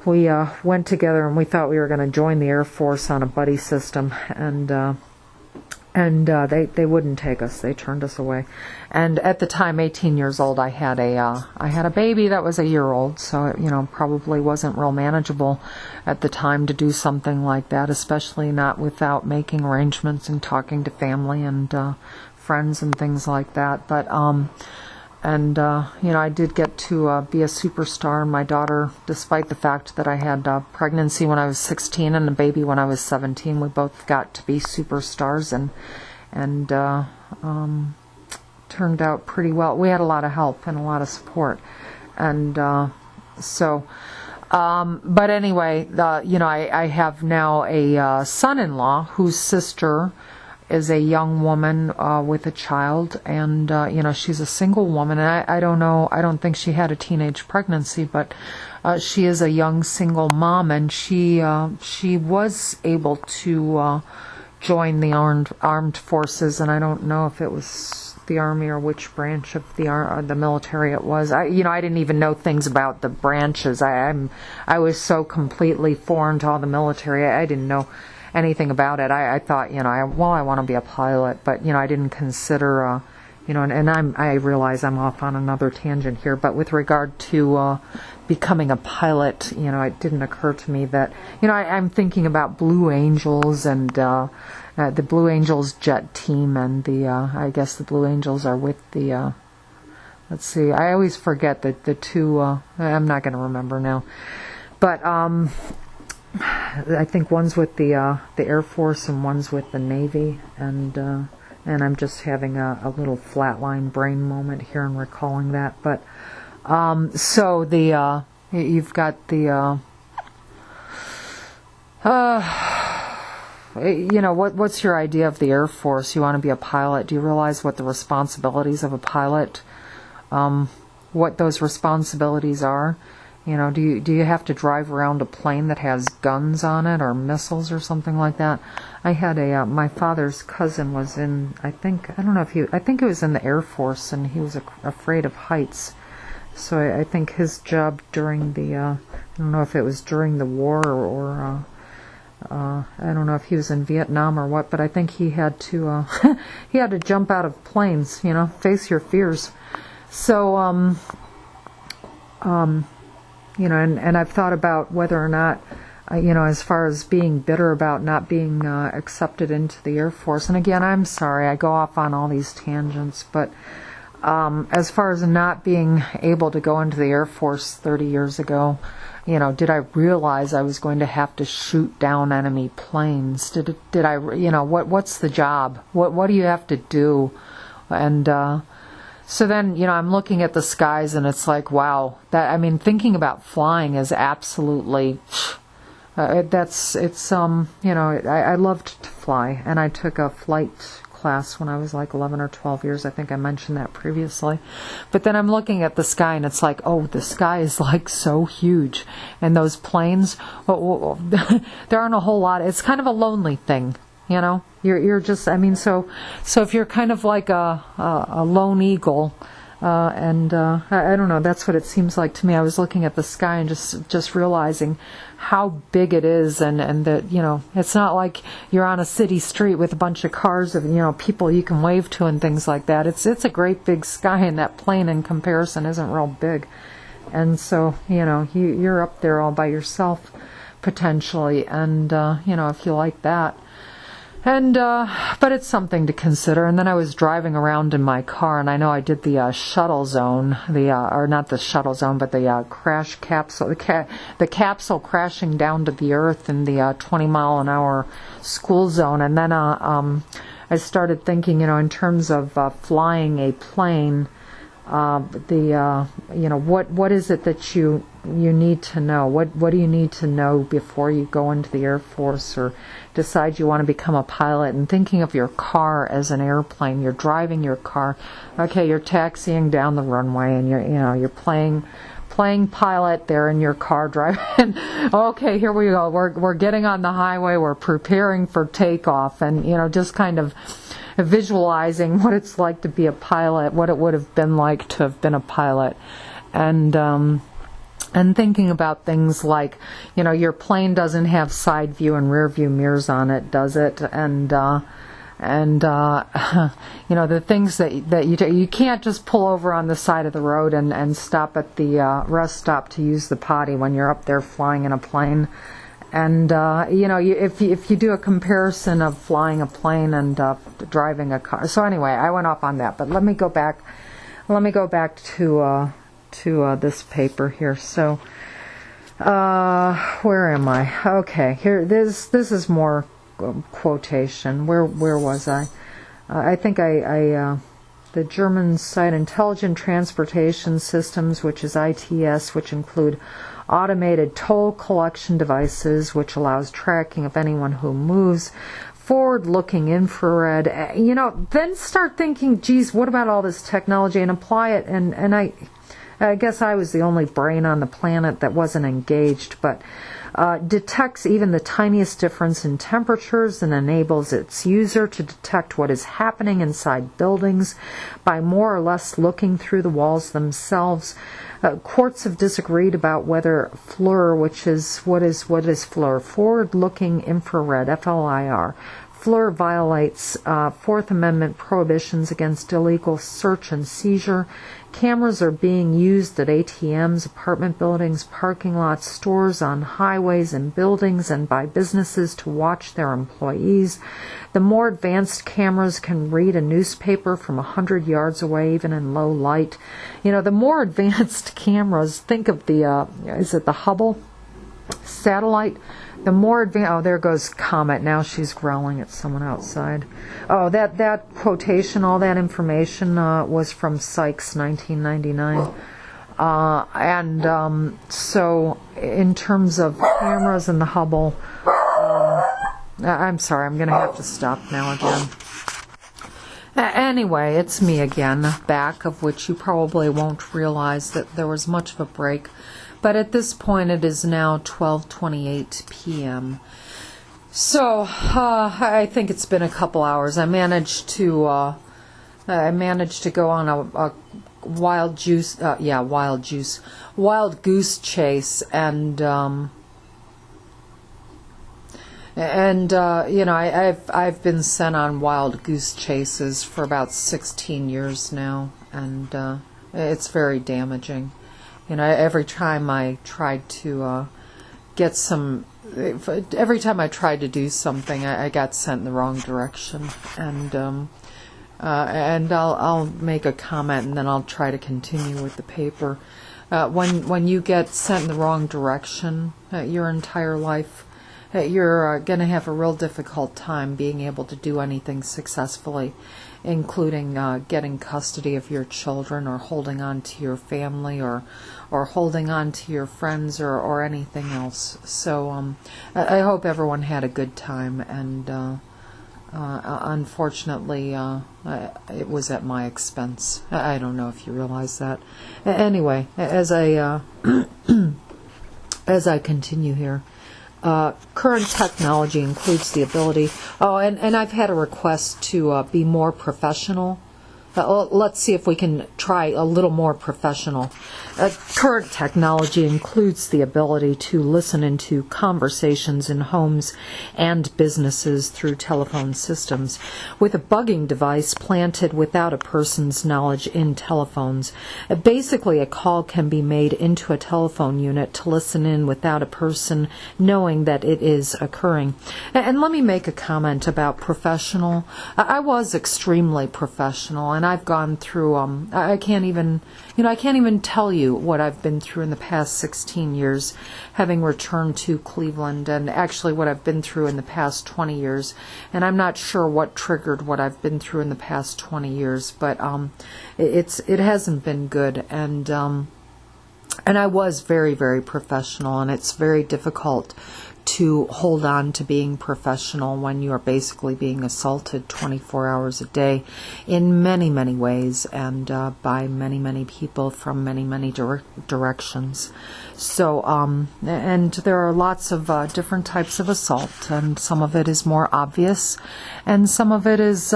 we went together, and we thought we were going to join the Air Force on a buddy system, and they wouldn't take us. They turned us away. And at the time, 18 years old, I had a baby that was a year old, so it, probably wasn't real manageable at the time to do something like that, especially not without making arrangements and talking to family and friends and things like that. But I did get to be a superstar. My daughter, despite the fact that I had pregnancy when I was 16 and a baby when I was 17, we both got to be superstars and turned out pretty well. We had a lot of help and a lot of support. And but anyway, I have now a son-in-law whose sister is a young woman with a child, and she's a single woman, and I don't know, I don't think she had a teenage pregnancy, but she is a young single mom, and she was able to join the armed forces, and I don't know if it was the Army or which branch of the military it was. I didn't even know things about the branches. I was so completely foreign to all the military. I didn't know anything about it. I thought, I want to be a pilot, but I didn't consider, and I realize I'm off on another tangent here, but with regard to becoming a pilot, it didn't occur to me that, I'm thinking about Blue Angels and the Blue Angels jet team, and I guess the Blue Angels are with the, let's see, I always forget the two, I'm not going to remember now, but I think one's with the Air Force and one's with the Navy, and I'm just having a little flatline brain moment here and recalling that. But so you've got the what's your idea of the Air Force? You want to be a pilot? Do you realize what the responsibilities of a pilot? What those responsibilities are? Do you have to drive around a plane that has guns on it or missiles or something like that? I had my father's cousin was in, I think it was in the Air Force, and he was afraid of heights. So I think his job during the, I don't know if it was during the war or I don't know if he was in Vietnam or what, but I think he had to, he had to jump out of planes, face your fears. So, and I've thought about whether or not, as far as being bitter about not being accepted into the Air Force. And again, I'm sorry, I go off on all these tangents, but as far as not being able to go into the Air Force 30 years ago, did I realize I was going to have to shoot down enemy planes? Did I, what's the job? What do you have to do? And so then, I'm looking at the skies, and it's like, wow, thinking about flying is absolutely, I loved to fly, and I took a flight class when I was like 11 or 12 years. I think I mentioned that previously. But then I'm looking at the sky, and it's like, oh, the sky is like so huge, and those planes, there aren't a whole lot. It's kind of a lonely thing. You're just, so if you're kind of like a lone eagle, and I don't know, that's what it seems like to me. I was looking at the sky and just realizing how big it is, and that, it's not like you're on a city street with a bunch of cars of, people you can wave to and things like that. It's a great big sky, and that plane in comparison isn't real big. And so, you're up there all by yourself, potentially, and, if you like that. And, but it's something to consider. And then I was driving around in my car, and I know I did the shuttle zone, or not the shuttle zone, but the crash capsule, the capsule crashing down to the earth in the 20-mile-an-hour school zone. And then I started thinking, in terms of flying a plane, what is it that you need to know? What do you need to know before you go into the Air Force or decide you want to become a pilot? And thinking of your car as an airplane, you're driving your car. Okay, you're taxiing down the runway, and you're playing pilot there in your car driving. Okay, here we go. We're getting on the highway. We're preparing for takeoff, and just kind of visualizing what it's like to be a pilot, what it would have been like to have been a pilot, and thinking about things like, your plane doesn't have side view and rear view mirrors on it, does it? And the things that you can't just pull over on the side of the road and stop at the rest stop to use the potty when you're up there flying in a plane. And if you do a comparison of flying a plane and driving a car. So anyway, I went off on that. But let me go back to this paper here. So where am I? Okay, here. This is more quotation. Where was I? I think the Germans cite intelligent transportation systems, which is ITS, which include automated toll collection devices, which allows tracking of anyone who moves, forward-looking infrared, then start thinking, geez, what about all this technology, and apply it, and I guess I was the only brain on the planet that wasn't engaged, but detects even the tiniest difference in temperatures and enables its user to detect what is happening inside buildings by more or less looking through the walls themselves. Courts have disagreed about whether FLIR, which is what is FLIR? Forward-looking infrared, FLIR. FLIR violates Fourth Amendment prohibitions against illegal search and seizure. Cameras are being used at ATMs, apartment buildings, parking lots, stores, on highways and buildings, and by businesses to watch their employees. The more advanced cameras can read a newspaper from 100 yards away, even in low light. The more advanced cameras, think of is it the Hubble satellite? The more advanced, there goes Comet. Now she's growling at someone outside. Oh, that quotation, all that information was from Sykes, 1999. So in terms of cameras and the Hubble, I'm sorry, I'm going to have to stop now again. Anyway, it's me again, back, of which you probably won't realize that there was much of a break. But at this point, it is now 12:28 p.m. So I think it's been a couple hours. I managed to go on a wild goose chase, and I've been sent on wild goose chases for about 16 years now, and it's very damaging. Every time I tried to every time I tried to do something, I got sent in the wrong direction, and I'll make a comment, and then I'll try to continue with the paper. When you get sent in the wrong direction your entire life, you're going to have a real difficult time being able to do anything successfully, including getting custody of your children, or holding on to your family, or holding on to your friends, or anything else. So I hope everyone had a good time, and unfortunately it was at my expense. I don't know if you realize that. Anyway, as I continue here, current technology includes the ability, and I've had a request to be more professional. Let's see if we can try a little more professional. Current technology includes the ability to listen into conversations in homes and businesses through telephone systems. With a bugging device planted without a person's knowledge in telephones, basically a call can be made into a telephone unit to listen in without a person knowing that it is occurring. And let me make a comment about professional. I was extremely professional, and I've gone through, I can't even tell you what I've been through in the past 16 years, having returned to Cleveland, and actually what I've been through in the past 20 years. And I'm not sure what triggered what I've been through in the past 20 years, but it hasn't been good. And I was very, very professional, and it's very difficult to hold on to being professional when you are basically being assaulted 24 hours a day in many, many ways, and by many, many people from many, many directions. So, and there are lots of different types of assault, and some of it is more obvious, and some of it is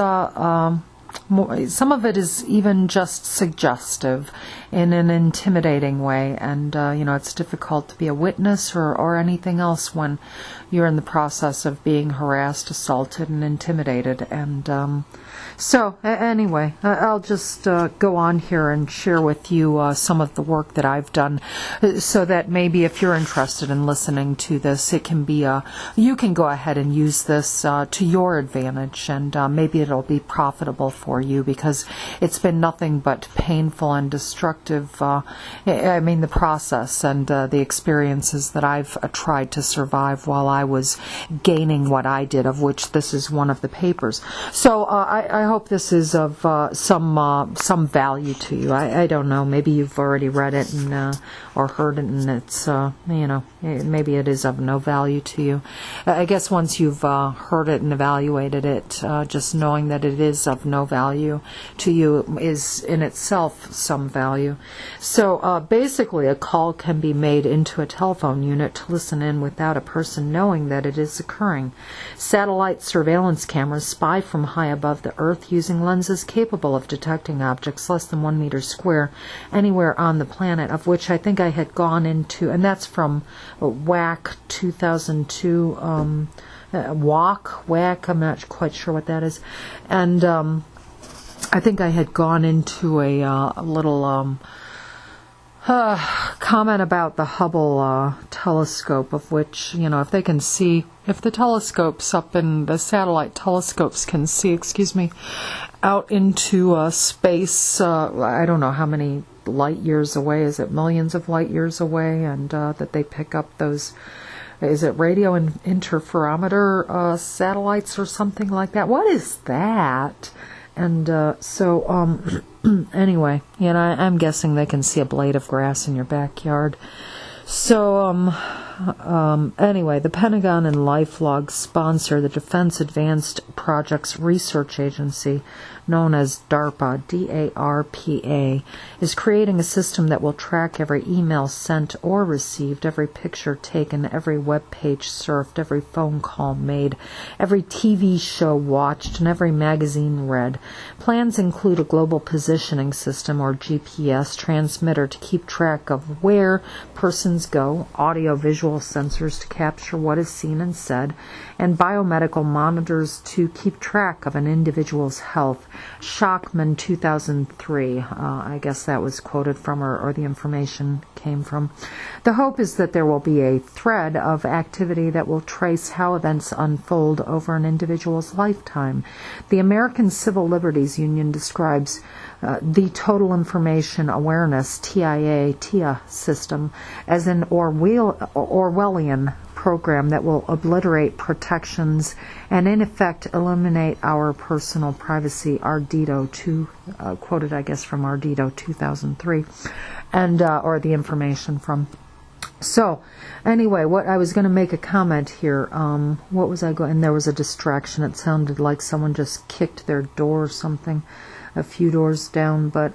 even just suggestive in an intimidating way, and it's difficult to be a witness or anything else when you're in the process of being harassed, assaulted, and intimidated. And anyway, I'll just go on here and share with you some of the work that I've done, so that maybe if you're interested in listening to this, it can be you can go ahead and use this to your advantage, and maybe it'll be profitable for you, because it's been nothing but painful and destructive. The process and the experiences that I've tried to survive while I was gaining what I did, of which this is one of the papers. So I hope this is of some value to you. I don't know. Maybe you've already read it and or heard it, and it's maybe it is of no value to you. I guess once you've heard it and evaluated it, just knowing that it is of no value to you is in itself some value. So basically, a call can be made into a telephone unit to listen in without a person knowing that it is occurring. Satellite surveillance cameras spy from high above the Earth using lenses capable of detecting objects less than 1 meter square anywhere on the planet, of which I think I had gone into, and that's from WAC 2002, WAC, I'm not quite sure what that is, and I think I had gone into a little comment about the Hubble telescope, of which, if they can see, if the telescopes up in the satellite telescopes can see, out into space, I don't know how many light years away, is it millions of light years away, and that they pick up those, is it radio and interferometer satellites or something like that? What is that? And anyway, I'm guessing they can see a blade of grass in your backyard. So, anyway, the Pentagon and LifeLog sponsor the Defense Advanced Projects Research Agency, known as DARPA, D-A-R-P-A, is creating a system that will track every email sent or received, every picture taken, every web page surfed, every phone call made, every TV show watched, and every magazine read. Plans include a global positioning system, or GPS, transmitter to keep track of where persons go, audio-visual sensors to capture what is seen and said, and biomedical monitors to keep track of an individual's health. Shockman 2003, I guess that was quoted from, or the information came from. The hope is that there will be a thread of activity that will trace how events unfold over an individual's lifetime. The American Civil Liberties Union describes the Total Information Awareness, TIA system, as an Orwellian program that will obliterate protections and in effect eliminate our personal privacy. Ardito, quoted I guess from Ardito 2003, and or the information from. So anyway, what I was going to make a comment here. What was I going? And there was a distraction. It sounded like someone just kicked their door or something, a few doors down. But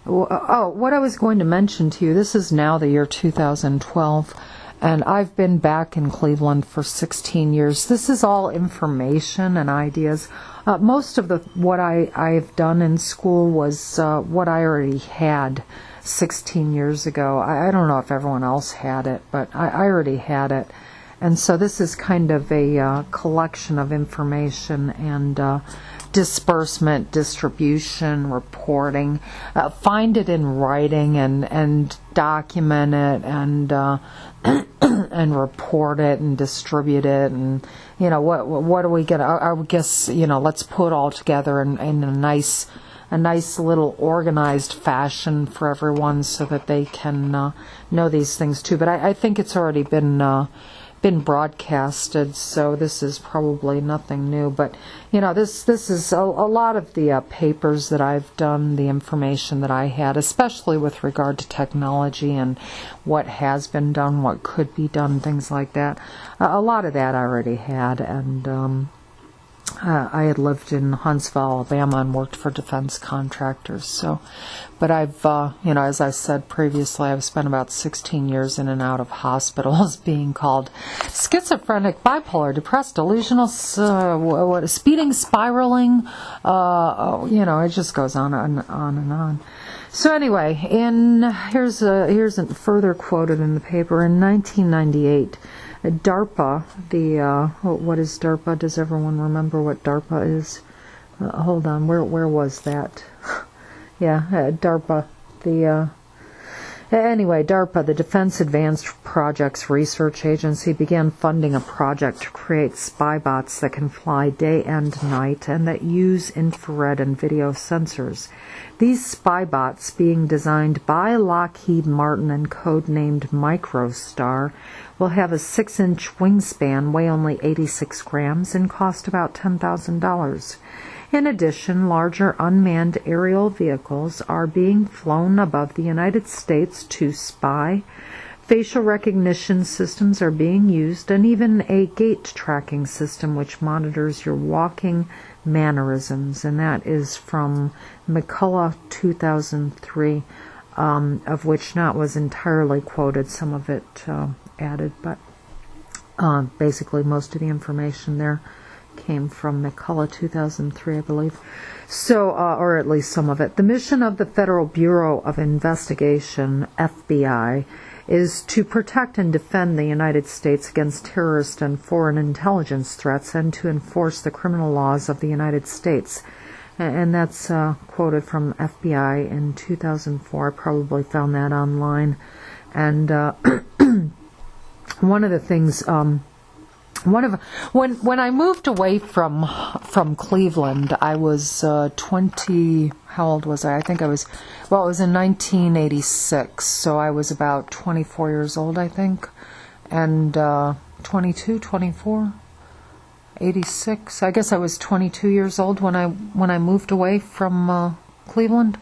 what I was going to mention to you. This is now the year 2012. And I've been back in Cleveland for 16 years. This is all information and ideas. Most of what I've done in school was what I already had. 16 years ago. I don't know if everyone else had it, but I already had it. And so this is kind of a collection of information and disbursement, distribution, reporting. Find it in writing and document it and and report it and distribute it. And what do we get? I guess let's put all together in a nice little organized fashion for everyone so that they can know these things too. But I think it's already been broadcasted, so this is probably nothing new. But this is a lot of the papers that I've done, the information that I had, especially with regard to technology and what has been done, what could be done, things like that. A lot of that I already had, and I had lived in Huntsville, Alabama, and worked for defense contractors. So, but I've, as I said previously, I've spent about 16 years in and out of hospitals being called schizophrenic, bipolar, depressed, delusional, speeding, spiraling. It just goes on and on. So anyway, here's further quoted in the paper in 1998. DARPA, what is DARPA? Does everyone remember what DARPA is? Hold on, where was that? DARPA, DARPA, the Defense Advanced Projects Research Agency, began funding a project to create spy bots that can fly day and night and that use infrared and video sensors. These spy bots, being designed by Lockheed Martin and codenamed MicroStar, will have a 6-inch wingspan, weigh only 86 grams, and cost about $10,000. In addition, larger unmanned aerial vehicles are being flown above the United States to spy. Facial recognition systems are being used, and even a gait tracking system which monitors your walking mannerisms, and that is from McCullough 2003, of which not was entirely quoted, some of it added, but basically most of the information there came from McCullough 2003, I believe. So, or at least some of it. The mission of the Federal Bureau of Investigation, FBI, is to protect and defend the United States against terrorist and foreign intelligence threats and to enforce the criminal laws of the United States. And that's quoted from FBI in 2004. I probably found that online. And one of the things, when I moved away from Cleveland, I was 20. How old was I? I think I was. Well, it was in 1986, so I was about 24 years old, I think, and 22, 24, 86. I guess I was 22 years old when I moved away from Cleveland.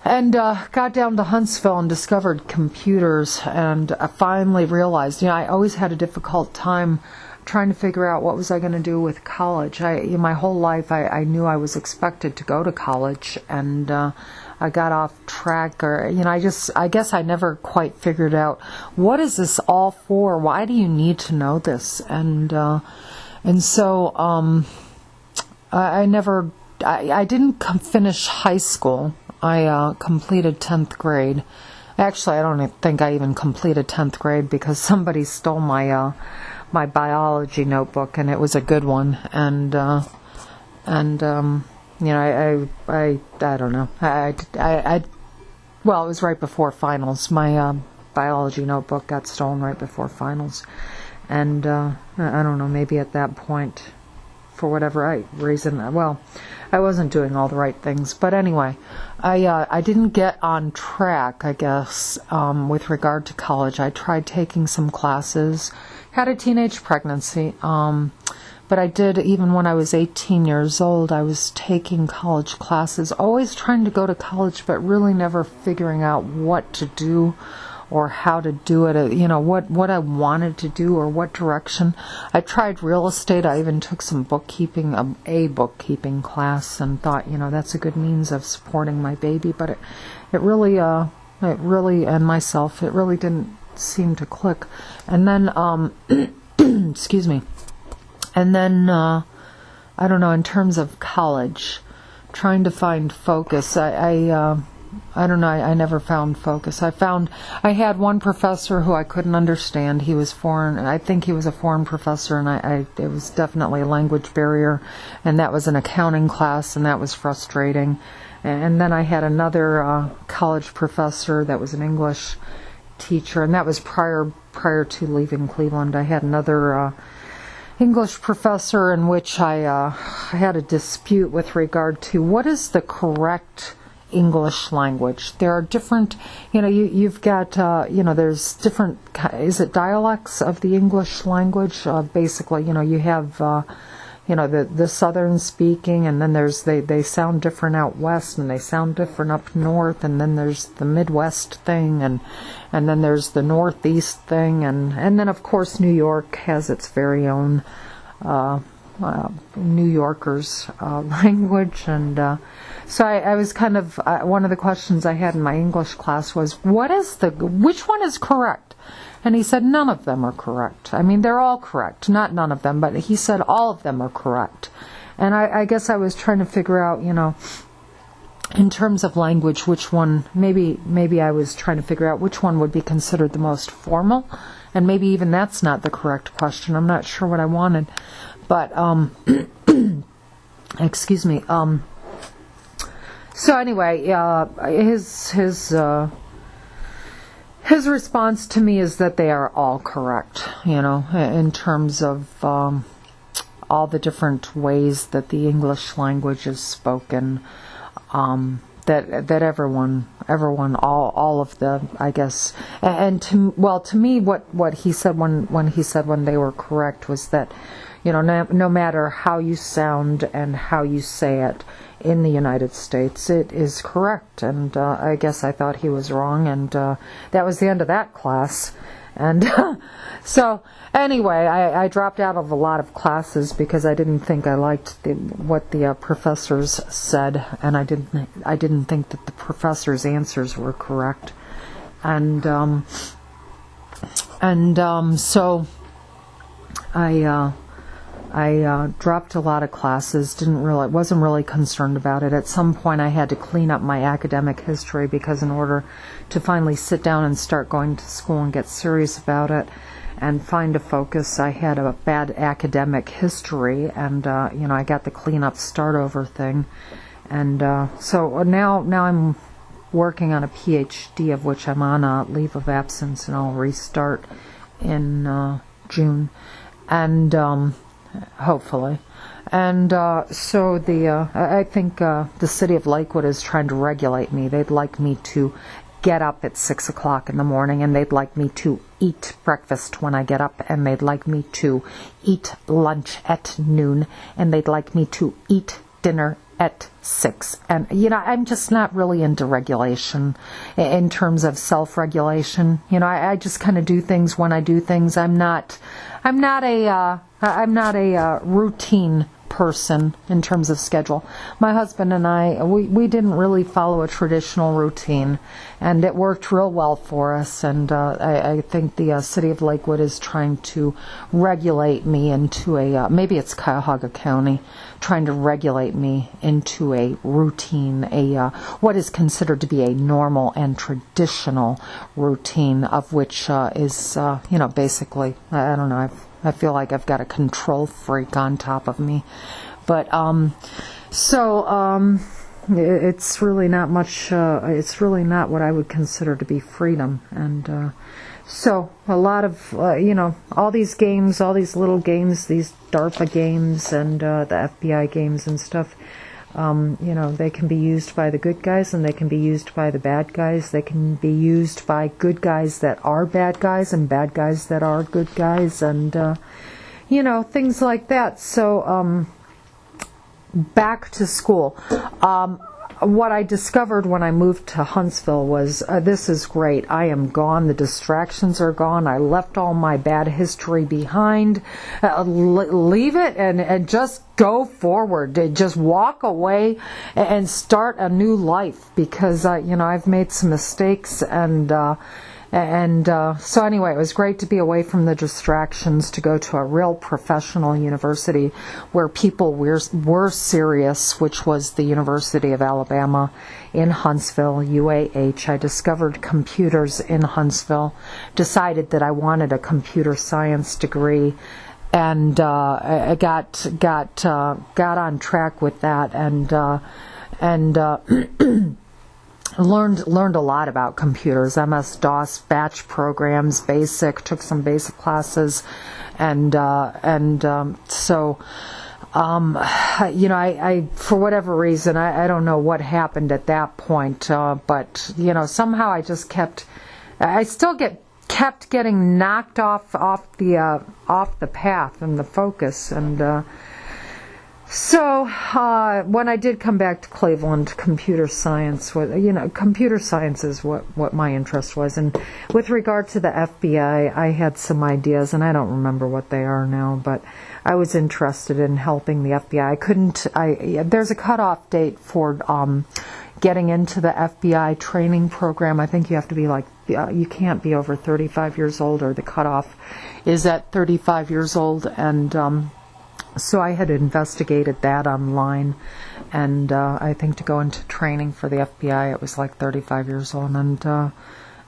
And got down to Huntsville and discovered computers, and I finally realized, I always had a difficult time trying to figure out what was I going to do with college. My whole life I knew I was expected to go to college, and I got off track, or I guess I never quite figured out what is this all for? Why do you need to know this? And so I didn't finish high school. I completed 10th grade. Actually, I don't think I even completed 10th grade because somebody stole my my biology notebook, and it was a good one. And I don't know. Well, it was right before finals. My biology notebook got stolen right before finals, and I don't know. Maybe at that point, for whatever reason, I wasn't doing all the right things. But anyway, I didn't get on track, I guess, with regard to college. I tried taking some classes, had a teenage pregnancy, but I did, even when I was 18 years old, I was taking college classes, always trying to go to college, but really never figuring out what to do or how to do it, what I wanted to do or what direction. I tried real estate. I even took some bookkeeping, a bookkeeping class, and thought, that's a good means of supporting my baby. But it really, and myself, it really didn't seem to click. And then, excuse me. And then, I don't know, in terms of college, trying to find focus, I don't know, I never found focus. I had one professor who I couldn't understand. He was foreign. I think he was a foreign professor, and it was definitely a language barrier, and that was an accounting class, and that was frustrating. And then I had another college professor that was an English teacher, and that was prior to leaving Cleveland. I had another English professor in which I had a dispute with regard to what is the correct English language. There are different, you've got, there's different, is it dialects of the English language? Basically, you have, the southern speaking, and then they sound different out west, and they sound different up north, and then there's the Midwest thing, and then there's the Northeast thing, and then of course New York has its very own New Yorkers language, and so I was kind of one of the questions I had in my English class was, which one is correct? And he said none of them are correct. I mean, they're all correct, not none of them, but he said all of them are correct. And I guess I was trying to figure out, in terms of language, which one, maybe I was trying to figure out which one would be considered the most formal, and maybe even that's not the correct question. I'm not sure what I wanted, but excuse me. So anyway, his response to me is that they are all correct, in terms of all the different ways that the English language is spoken. That everyone, all of the, I guess, and to me, what he said when they were correct was that, no matter how you sound and how you say it in the United States, it is correct. And I guess I thought he was wrong, and that was the end of that class. And so anyway, I dropped out of a lot of classes because I didn't think I liked what the professors said, and I didn't think that the professors' answers were correct. And so I dropped a lot of classes, wasn't really concerned about it. At some point I had to clean up my academic history because in order to finally sit down and start going to school and get serious about it and find a focus, I had a bad academic history, and I got the clean up start over thing. And so now I'm working on a PhD, of which I'm on a leave of absence, and I'll restart in June. And hopefully. And so I think the city of Lakewood is trying to regulate me. They'd like me to get up at 6 o'clock in the morning, and they'd like me to eat breakfast when I get up, and they'd like me to eat lunch at noon, and they'd like me to eat dinner at 6. And I'm just not really into regulation in terms of self-regulation. I just kind of do things when I do things. I'm not a routine person in terms of schedule. My husband and I, we didn't really follow a traditional routine, and it worked real well for us. And I think the city of Lakewood is trying to regulate me into maybe it's Cuyahoga County, trying to regulate me into a routine, what is considered to be a normal and traditional routine, of which is, basically, I don't know, I feel like I've got a control freak on top of me. But, it's really not much, it's really not what I would consider to be freedom. And, so a lot of, all these games, all these little games, these DARPA games and the FBI games and stuff, they can be used by the good guys and they can be used by the bad guys. They can be used by good guys that are bad guys and bad guys that are good guys, and, things like that. So, back to school. What I discovered when I moved to Huntsville was, this is great. I am gone. The distractions are gone. I left all my bad history behind. Leave it and just go forward. Just walk away and start a new life, because, I've made some mistakes, and And so anyway, it was great to be away from the distractions, to go to a real professional university where people were serious, which was the University of Alabama in Huntsville, UAH. I discovered computers in Huntsville, decided that I wanted a computer science degree, and I got on track with that, and learned a lot about computers, MS-DOS, batch programs, basic, took some basic classes, and so I for whatever reason, I don't know what happened at that point, but somehow I just kept getting knocked off the path and the focus, and so when I did come back to Cleveland, computer science is what my interest was. And with regard to the FBI, I had some ideas, and I don't remember what they are now, but I was interested in helping the FBI. There's a cutoff date for getting into the FBI training program. I think you have to be you can't be over 35 years old, or the cutoff is at 35 years old, and so I had investigated that online, and I think to go into training for the FBI, it was 35 years old. And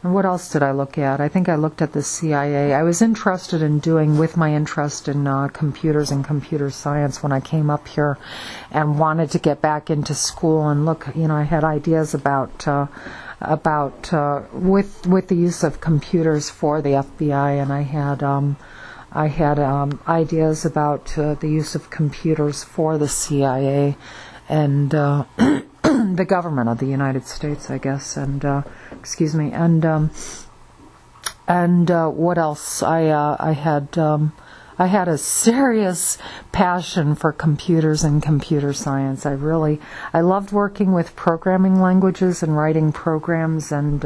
what else did I look at? I think I looked at the CIA. I was interested in with my interest in computers and computer science when I came up here, and wanted to get back into school and look. I had ideas about with the use of computers for the FBI, and I had ideas about the use of computers for the CIA and the government of the United States, I guess. And what else? I had a serious passion for computers and computer science. I loved working with programming languages and writing programs, and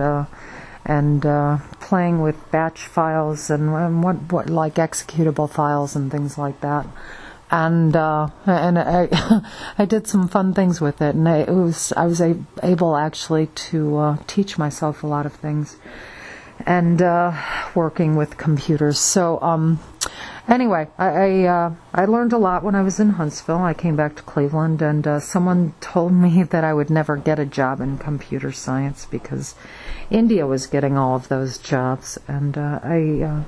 playing with batch files and what like executable files and things like that, and I did some fun things with it, and I was able actually to teach myself a lot of things, and working with computers. So anyway, I learned a lot when I was in Huntsville. I came back to Cleveland, and someone told me that I would never get a job in computer science because India was getting all of those jobs, and I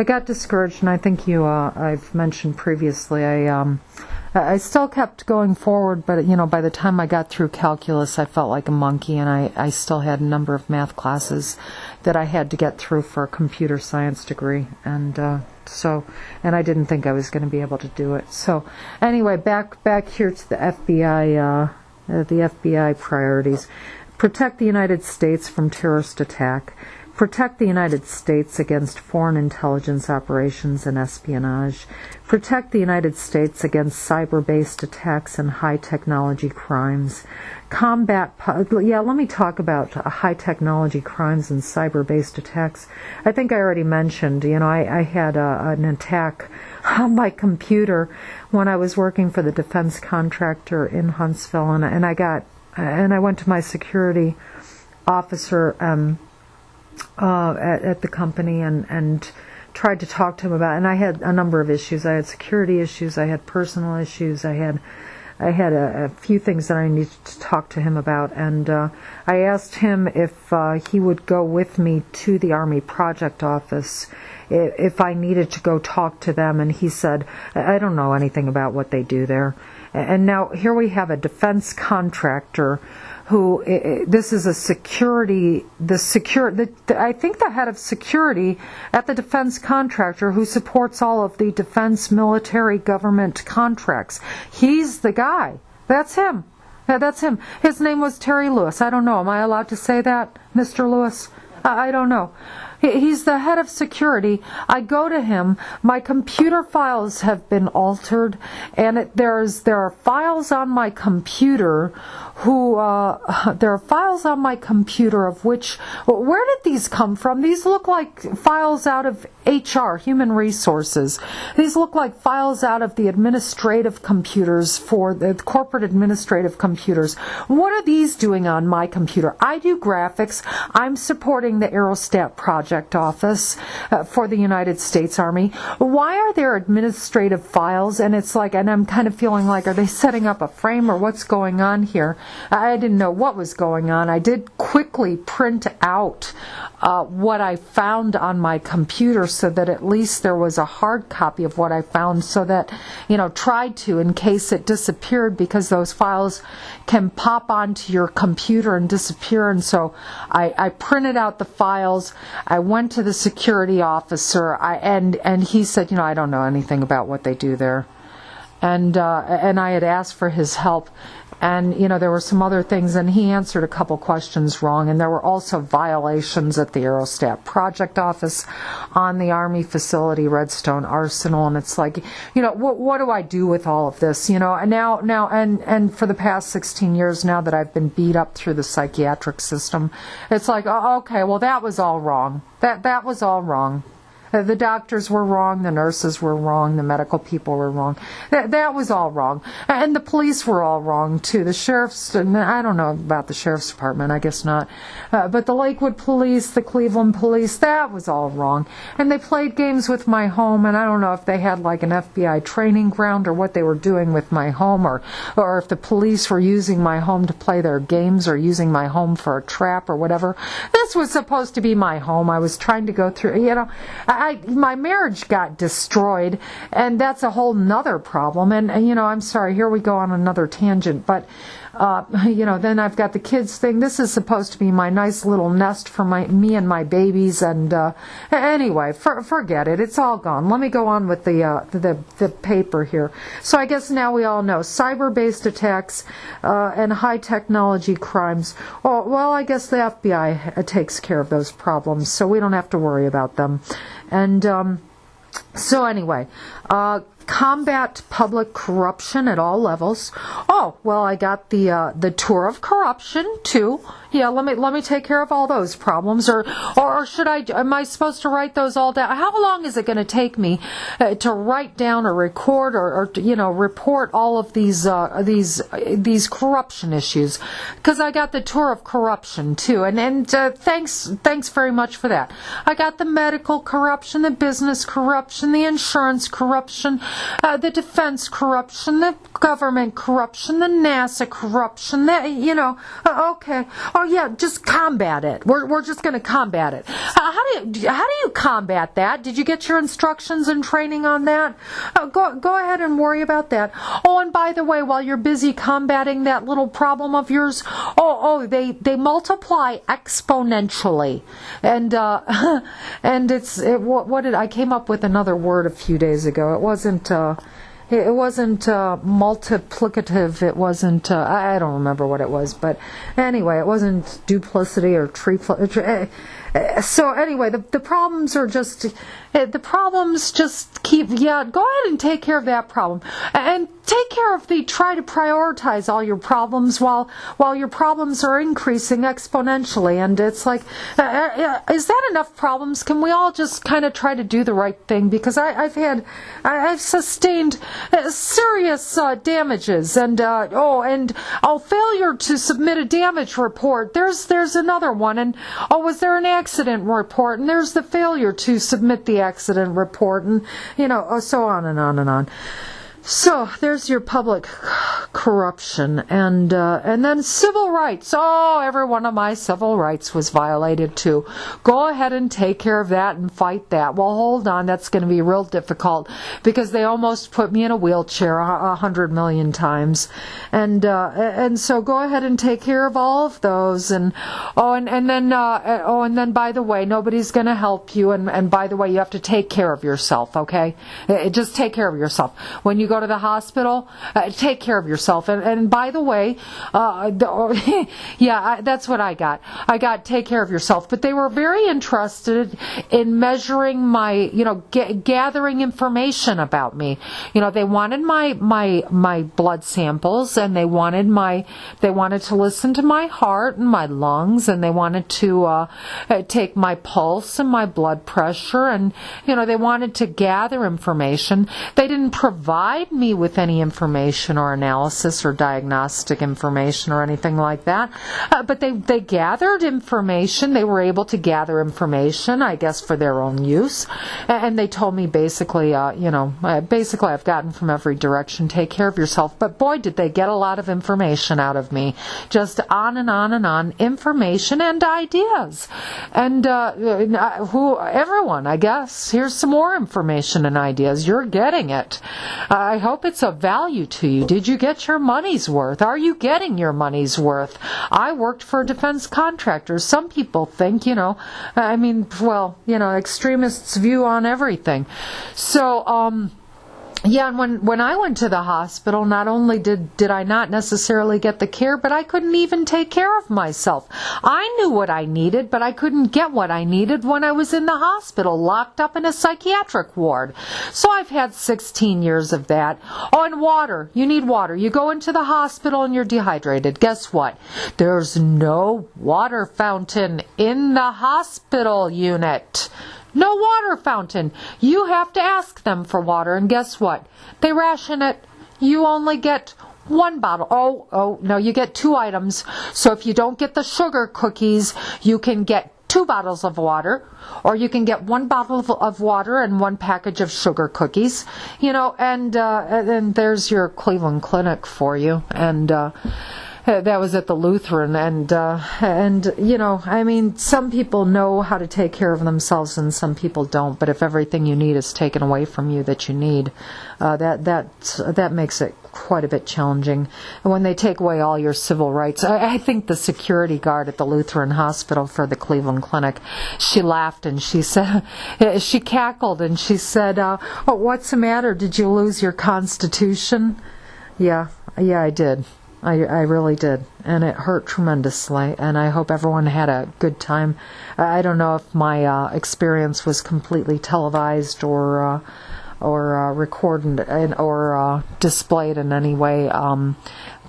got discouraged. And I think I've mentioned previously, I still kept going forward, but by the time I got through calculus, I felt like a monkey, and I still had a number of math classes that I had to get through for a computer science degree, and I didn't think I was going to be able to do it. So anyway, back here to the FBI priorities. Protect the United States from terrorist attack. Protect the United States against foreign intelligence operations and espionage. Protect the United States against cyber-based attacks and high-technology crimes. Let me talk about high-technology crimes and cyber-based attacks. I think I already mentioned, I had an attack on my computer when I was working for the defense contractor in Huntsville, and I went to my security officer at the company and tried to talk to him about it. And I had a number of issues. I had security issues. I had personal issues. I had a few things that I needed to talk to him about. And I asked him if he would go with me to the Army Project Office if I needed to go talk to them. And he said, I don't know anything about what they do there. And now here we have a defense contractor who, this is a I think the head of security at the defense contractor who supports all of the defense military government contracts. He's the guy. That's him. Yeah, that's him. His name was Terry Lewis. I don't know. Am I allowed to say that, Mr. Lewis? I don't know. He's the head of security. I go to him. My computer files have been altered, and there are files on my computer of which, where did these come from? These look like files out of HR, human resources. These look like files out of the administrative computers for the corporate administrative computers. What are these doing on my computer? I do graphics. I'm supporting the Aerostat project. Project Office for the United States Army. Why are there administrative files? And it's like, and I'm kind of feeling like, are they setting up a frame or what's going on here? I didn't know what was going on. I did quickly print out what I found on my computer so that at least there was a hard copy of what I found, so that, tried to, in case it disappeared, because those files can pop onto your computer and disappear. And so I printed out the files. I went to the security officer, and he said, I don't know anything about what they do there. And I had asked for his help. And, there were some other things, and he answered a couple questions wrong. And there were also violations at the Aerostat Project Office on the Army facility, Redstone Arsenal. And it's like, what do I do with all of this? And and for the past 16 years now that I've been beat up through the psychiatric system, it's like, oh, okay, well, that was all wrong. That was all wrong. The doctors were wrong, the nurses were wrong, the medical people were wrong. That was all wrong. And the police were all wrong, too. The sheriffs, and I don't know about the sheriff's department, I guess not. But the Lakewood police, the Cleveland police, that was all wrong. And they played games with my home, and I don't know if they had like an FBI training ground or what they were doing with my home, or if the police were using my home to play their games or using my home for a trap or whatever. This was supposed to be my home. I was trying to go through, my marriage got destroyed, and that's a whole nother problem. And I'm sorry, here we go on another tangent, but then I've got the kids thing. This is supposed to be my nice little nest for me and my babies, and anyway, forget it. It's all gone. Let me go on with the paper here. So I guess now we all know cyber-based attacks and high technology crimes. Oh, well, I guess the FBI takes care of those problems, so we don't have to worry about them. And so anyway, combat public corruption at all levels. Oh, well, I got the tour of corruption too. Yeah, let me take care of all those problems, or should I? Am I supposed to write those all down? How long is it going to take me to write down or record or report all of these corruption issues? Because I got the tour of corruption too, and thanks very much for that. I got the medical corruption, the business corruption, the insurance corruption, the defense corruption, the government corruption, the NASA corruption. Okay. Oh yeah, just combat it. We're just going to combat it. How do you combat that? Did you get your instructions and training on that? Go ahead and worry about that. Oh, and by the way, while you're busy combating that little problem of yours, they multiply exponentially, and what did I came up with another word a few days ago. It wasn't multiplicative. It wasn't, I don't remember what it was, but anyway, it wasn't duplicity or so anyway, the problems are just, keep, go ahead and take care of that problem. And try to prioritize all your problems while your problems are increasing exponentially. And it's like, is that enough problems? Can we all just kind of try to do the right thing? Because I've sustained serious damages, and failure to submit a damage report. There's another one, and was there an accident report? And there's the failure to submit the accident report, and so on and on and on. So there's your public corruption, and then civil rights. Oh, every one of my civil rights was violated too. Go ahead and take care of that and fight that. Well, hold on, that's going to be real difficult because they almost put me in a wheelchair 100 million times, and so go ahead and take care of all of those. And then by the way, nobody's going to help you, and by the way, you have to take care of yourself. Okay, just take care of yourself when you go to the hospital. Take care of yourself. And by the way, that's what I got. I got take care of yourself. But they were very interested in measuring my, gathering information about me. They wanted my blood samples, and they wanted to listen to my heart and my lungs, and they wanted to take my pulse and my blood pressure, and they wanted to gather information. They didn't provide provide me with any information or analysis or diagnostic information or anything like that. But they gathered information. They were able to gather information, I guess, for their own use. And they told me basically, basically I've gotten from every direction, take care of yourself. But boy, did they get a lot of information out of me. Just on and on and on, information and ideas. And everyone, I guess, here's some more information and ideas. You're getting it. I hope it's of value to you. Did you get your money's worth? Are you getting your money's worth? I worked for defense contractors. Some people think, extremists' view on everything. So, yeah, and when I went to the hospital, not only did I not necessarily get the care, but I couldn't even take care of myself. I knew what I needed, but I couldn't get what I needed when I was in the hospital, locked up in a psychiatric ward. So I've had 16 years of that. Oh, and water. You need water. You go into the hospital and you're dehydrated. Guess what? There's no water fountain in the hospital unit. No water fountain. You have to ask them for water, and guess what? They ration it. You only get one bottle. Oh, no, you get 2 items. So if you don't get the sugar cookies, you can get 2 bottles of water, or you can get 1 bottle of water and 1 package of sugar cookies. And there's your Cleveland Clinic for you. And that was at the Lutheran, some people know how to take care of themselves and some people don't, but if everything you need is taken away from you that you need, that makes it quite a bit challenging. And when they take away all your civil rights, I think the security guard at the Lutheran Hospital for the Cleveland Clinic, she laughed and she said, she cackled and she said, what's the matter? Did you lose your Constitution? Yeah, I did. I really did, and it hurt tremendously, and I hope everyone had a good time. I don't know if my experience was completely televised or recorded or displayed in any way,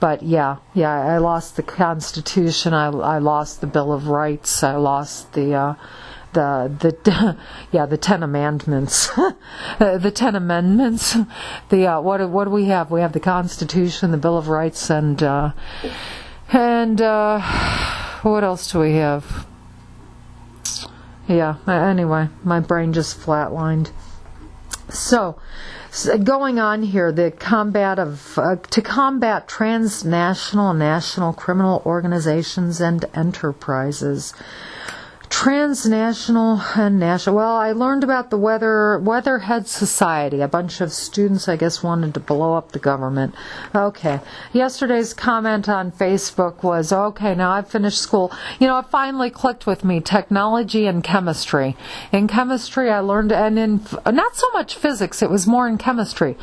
but yeah, I lost the Constitution, I lost the Bill of Rights, I lost the 10 Amendments, the 10 Amendments, what do we have? We have the Constitution, the Bill of Rights, and what else do we have? Yeah, anyway, my brain just flatlined. So going on here, to combat transnational and national criminal organizations and enterprises. Transnational and national. Well, I learned about the Weatherhead Society. A bunch of students, I guess, wanted to blow up the government. Okay. Yesterday's comment on Facebook was, okay, now I've finished school. It finally clicked with me, technology and chemistry. In chemistry, I learned, and in not so much physics, it was more in chemistry.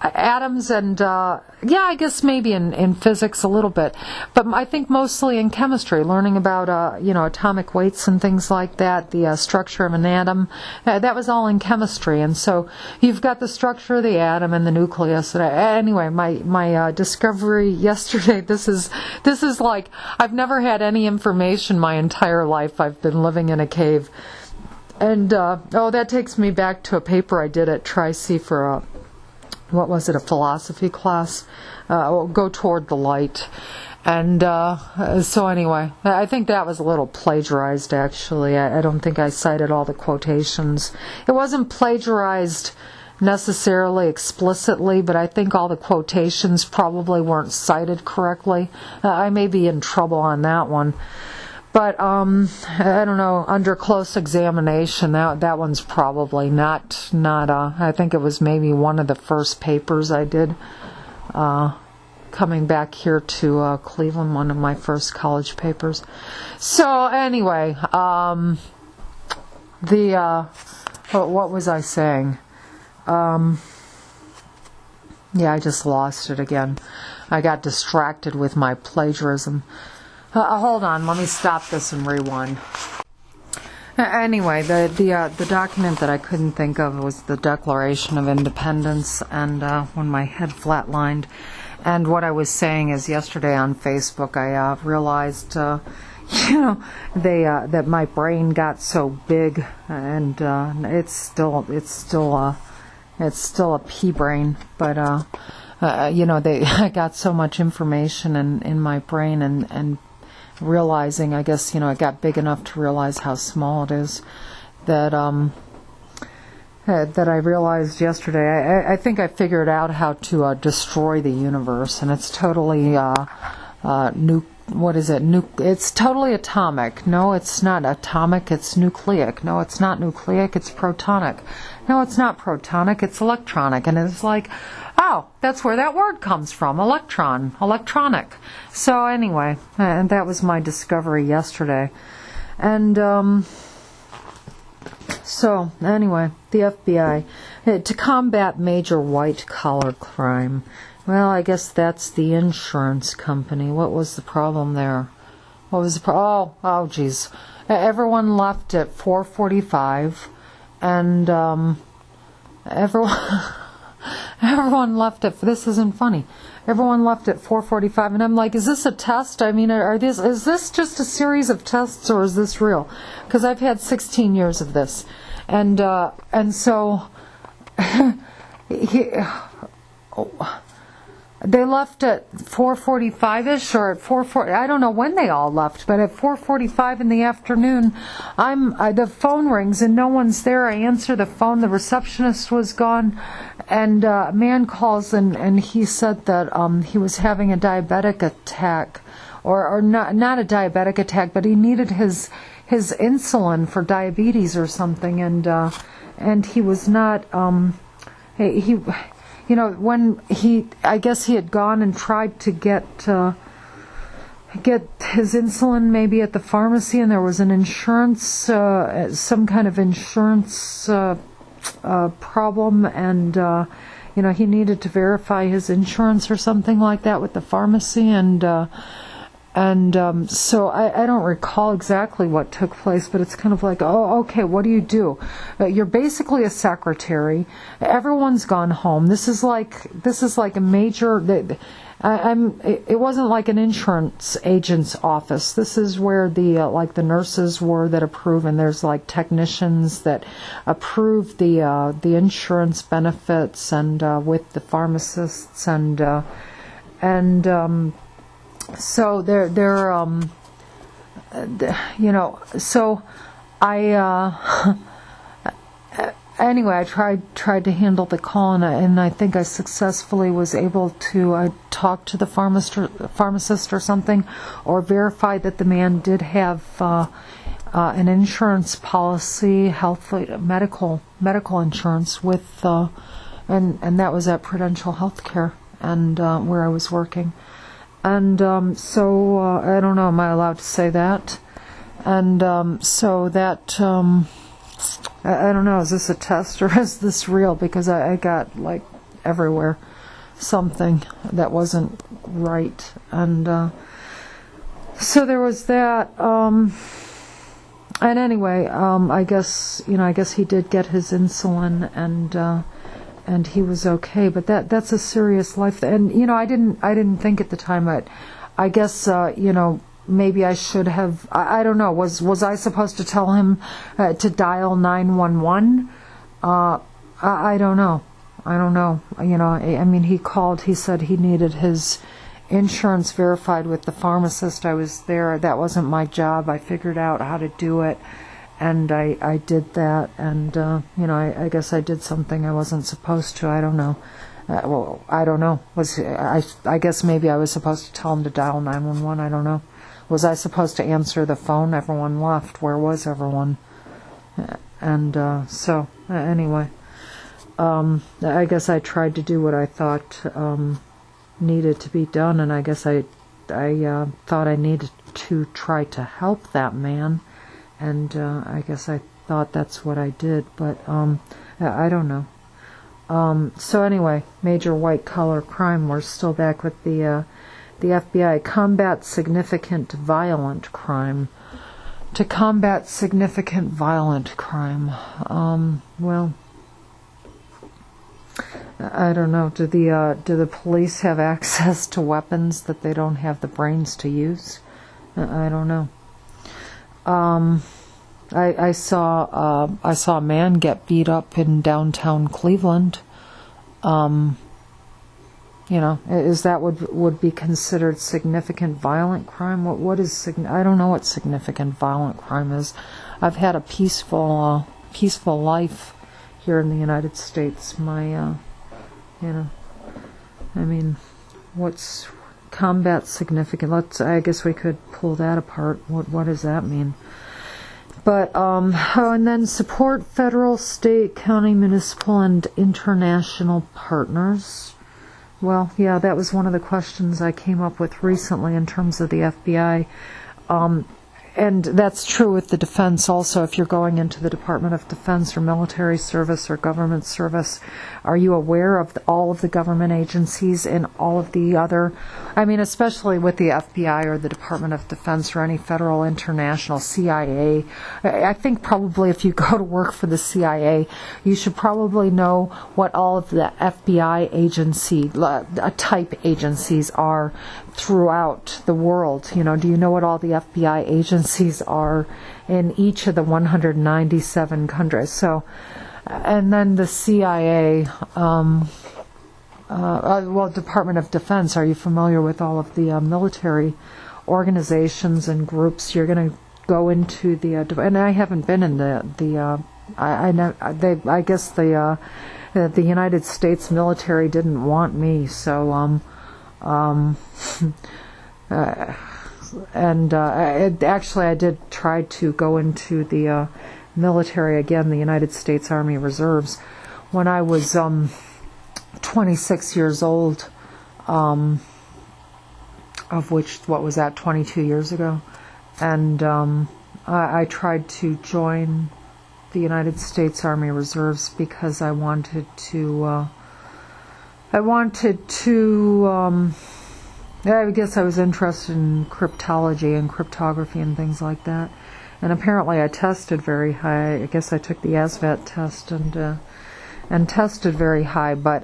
Atoms and, I guess maybe in physics a little bit, but I think mostly in chemistry, learning about, atomic weights and things like that, the structure of an atom, that was all in chemistry, and so you've got the structure of the atom and the nucleus. And anyway, my discovery yesterday, this is like, I've never had any information my entire life. I've been living in a cave. And, that takes me back to a paper I did at Tri-C for what was it, a philosophy class? Go toward the light. And so anyway, I think that was a little plagiarized, actually. I don't think I cited all the quotations. It wasn't plagiarized necessarily explicitly, but I think all the quotations probably weren't cited correctly. I may be in trouble on that one. But, I don't know, under close examination, that one's probably not, I think it was maybe one of the first papers I did, coming back here to, Cleveland, one of my first college papers. So, anyway, what was I saying? I just lost it again. I got distracted with my plagiarism. Hold on, let me stop this and rewind. Anyway, the document that I couldn't think of was the Declaration of Independence, and when my head flatlined. And what I was saying is, yesterday on Facebook, I realized, that my brain got so big, and it's still it's still a pea brain, but I got so much information in my brain, and realizing, I guess, it got big enough to realize how small it is, that I realized yesterday. I think I figured out how to destroy the universe, and it's totally it's totally atomic. No, it's not atomic, it's nucleic. No, it's not nucleic, it's protonic. No, it's not protonic, it's electronic. And it's like, oh, that's where that word comes from, electron, electronic. So anyway, and that was my discovery yesterday. And so anyway, the FBI, to combat major white-collar crime. Well, I guess that's the insurance company. What was the problem there? What was the oh, geez. Everyone left at 4:45, and everyone left at, this isn't funny. Everyone left at 4:45, and I'm like, is this a test? I mean, is this just a series of tests, or is this real? Because I've had 16 years of this, and so they left at 4:45ish, or at 4:40. I don't know when they all left, but at 4:45 in the afternoon, the phone rings and no one's there. I answer the phone. The receptionist was gone, and a man calls and he said that he was having a diabetic attack, or not a diabetic attack, but he needed his insulin for diabetes or something, and he was not he. When I guess he had gone and tried to get his insulin maybe at the pharmacy, and there was an insurance, some kind of insurance problem, and he needed to verify his insurance or something like that with the pharmacy, and so I don't recall exactly what took place, but it's kind of like, oh, okay, what do you do? You're basically a secretary. Everyone's gone home. This is like a major. It wasn't like an insurance agent's office. This is where the nurses were that approve, and there's like technicians that approve the insurance benefits, and with the pharmacists, and so so I anyway, I tried to handle the call, and I think I successfully was able to talk to the pharmacist or something, or verify that the man did have an insurance policy, medical insurance with, and that was at Prudential Healthcare, and where I was working. And so I don't know, am I allowed to say that? And so that I don't know, is this a test or is this real? Because I got like everywhere something that wasn't right, and so there was that. And anyway, I guess he did get his insulin, and he was okay, but that's a serious life. And I didn't think at the time. I guess maybe I should have. I don't know. Was I supposed to tell him to dial 911? I don't know. I mean, he called. He said he needed his insurance verified with the pharmacist. I was there. That wasn't my job. I figured out how to do it. And I did that, and I guess I did something I wasn't supposed to. I don't know. Well, I don't know. I guess maybe I was supposed to tell him to dial 911. I don't know. Was I supposed to answer the phone? Everyone left. Where was everyone? And so anyway, I guess I tried to do what I thought needed to be done, and I guess I thought I needed to try to help that man. And I guess I thought that's what I did, but I don't know. So anyway, major white-collar crime. We're still back with the FBI. Combat significant violent crime. To combat significant violent crime. Well, I don't know. Do the police have access to weapons that they don't have the brains to use? I don't know. I saw a man get beat up in downtown Cleveland. Is that would be considered significant violent crime? What is I don't know what significant violent crime is. I've had a peaceful life here in the United States. What's combat significant? I guess we could pull that apart. What does that mean? But, and then support federal, state, county, municipal, and international partners. Well, yeah, that was one of the questions I came up with recently in terms of the FBI. And that's true with the defense also. If you're going into the Department of Defense or military service or government service, are you aware of all of the government agencies and all of the other, especially with the FBI or the Department of Defense or any federal, international, CIA. I think probably if you go to work for the CIA, you should probably know what all of the FBI agency, type agencies are throughout the world. Do you know what all the FBI agencies are in each of the 197 countries? So, and then the CIA, Department of Defense. Are you familiar with all of the military organizations and groups? You're going to go into the, and I haven't been in I guess the United States military didn't want me, so actually I did try to go into the military again, the United States Army Reserves, when I was 26 years old, of which, what was that, 22 years ago, and I tried to join the United States Army Reserves because I wanted to I guess I was interested in cryptology and cryptography and things like that. And apparently I tested very high. I guess I took the ASVAT test and tested very high, but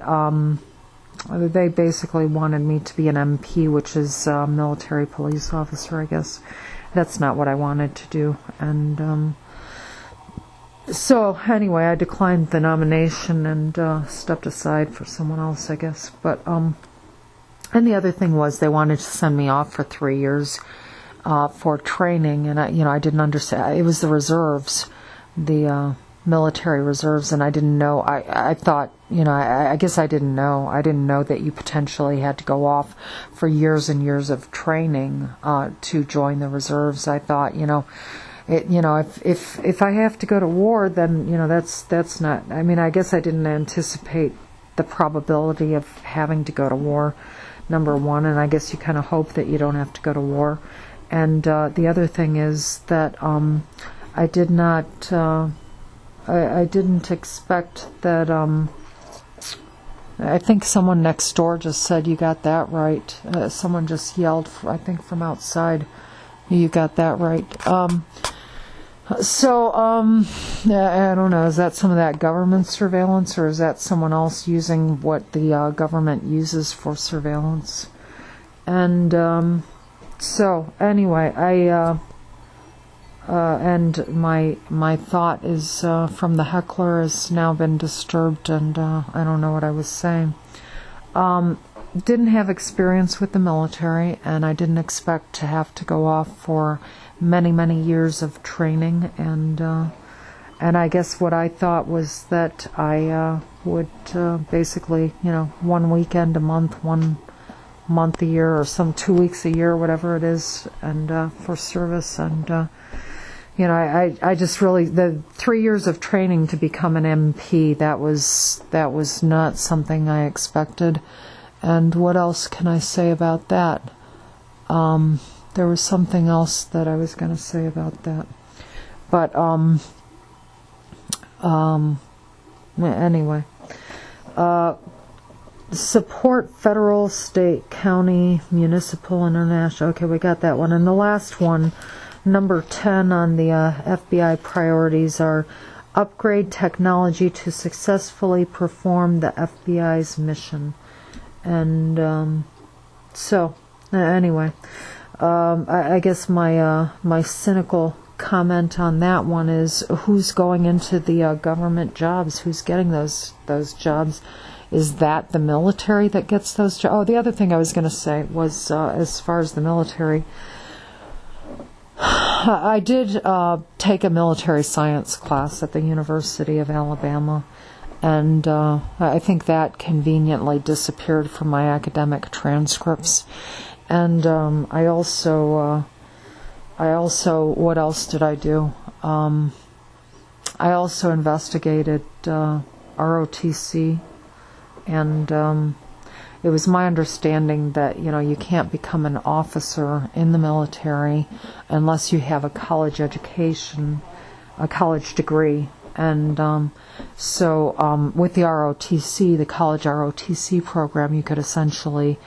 they basically wanted me to be an MP, which is a military police officer, I guess. That's not what I wanted to do. And so anyway, I declined the nomination and stepped aside for someone else, I guess. But and the other thing was they wanted to send me off for 3 years for training, and I didn't understand. It was the reserves, the military reserves, and I didn't know. I thought, I guess I didn't know. I didn't know that you potentially had to go off for years and years of training to join the reserves. I thought, if I have to go to war, then that's not. I guess I didn't anticipate the probability of having to go to war. Number one, and I guess you kind of hope that you don't have to go to war. And the other thing is that I did not, I didn't expect that. I think someone next door just said, "You got that right." Someone just yelled, I think from outside, "You got that right." So, I don't know, is that some of that government surveillance, or is that someone else using what the government uses for surveillance? And so, anyway, and my thought is from the heckler has now been disturbed, and I don't know what I was saying. Didn't have experience with the military, and I didn't expect to have to go off for many years of training, and I guess what I thought was that I would basically, 1 weekend a month, 1 month a year, or some 2 weeks a year, whatever it is, and for service, and I just really, the 3 years of training to become an MP, that was not something I expected. And what else can I say about that? There was something else that I was going to say about that. But, anyway. Support federal, state, county, municipal, international. Okay, we got that one. And the last one, number 10 on the FBI priorities, are upgrade technology to successfully perform the FBI's mission. And anyway, I guess my cynical comment on that one is, who's going into the government jobs? Who's getting those jobs? is that the military that gets those jobs? Oh, the other thing I was going to say was, as far as the military, I did take a military science class at the University of Alabama, and I think that conveniently disappeared from my academic transcripts. And I also, what else did I do? I also investigated ROTC, and it was my understanding that, you can't become an officer in the military unless you have a college education, a college degree. And so with the ROTC, the college ROTC program, you could essentially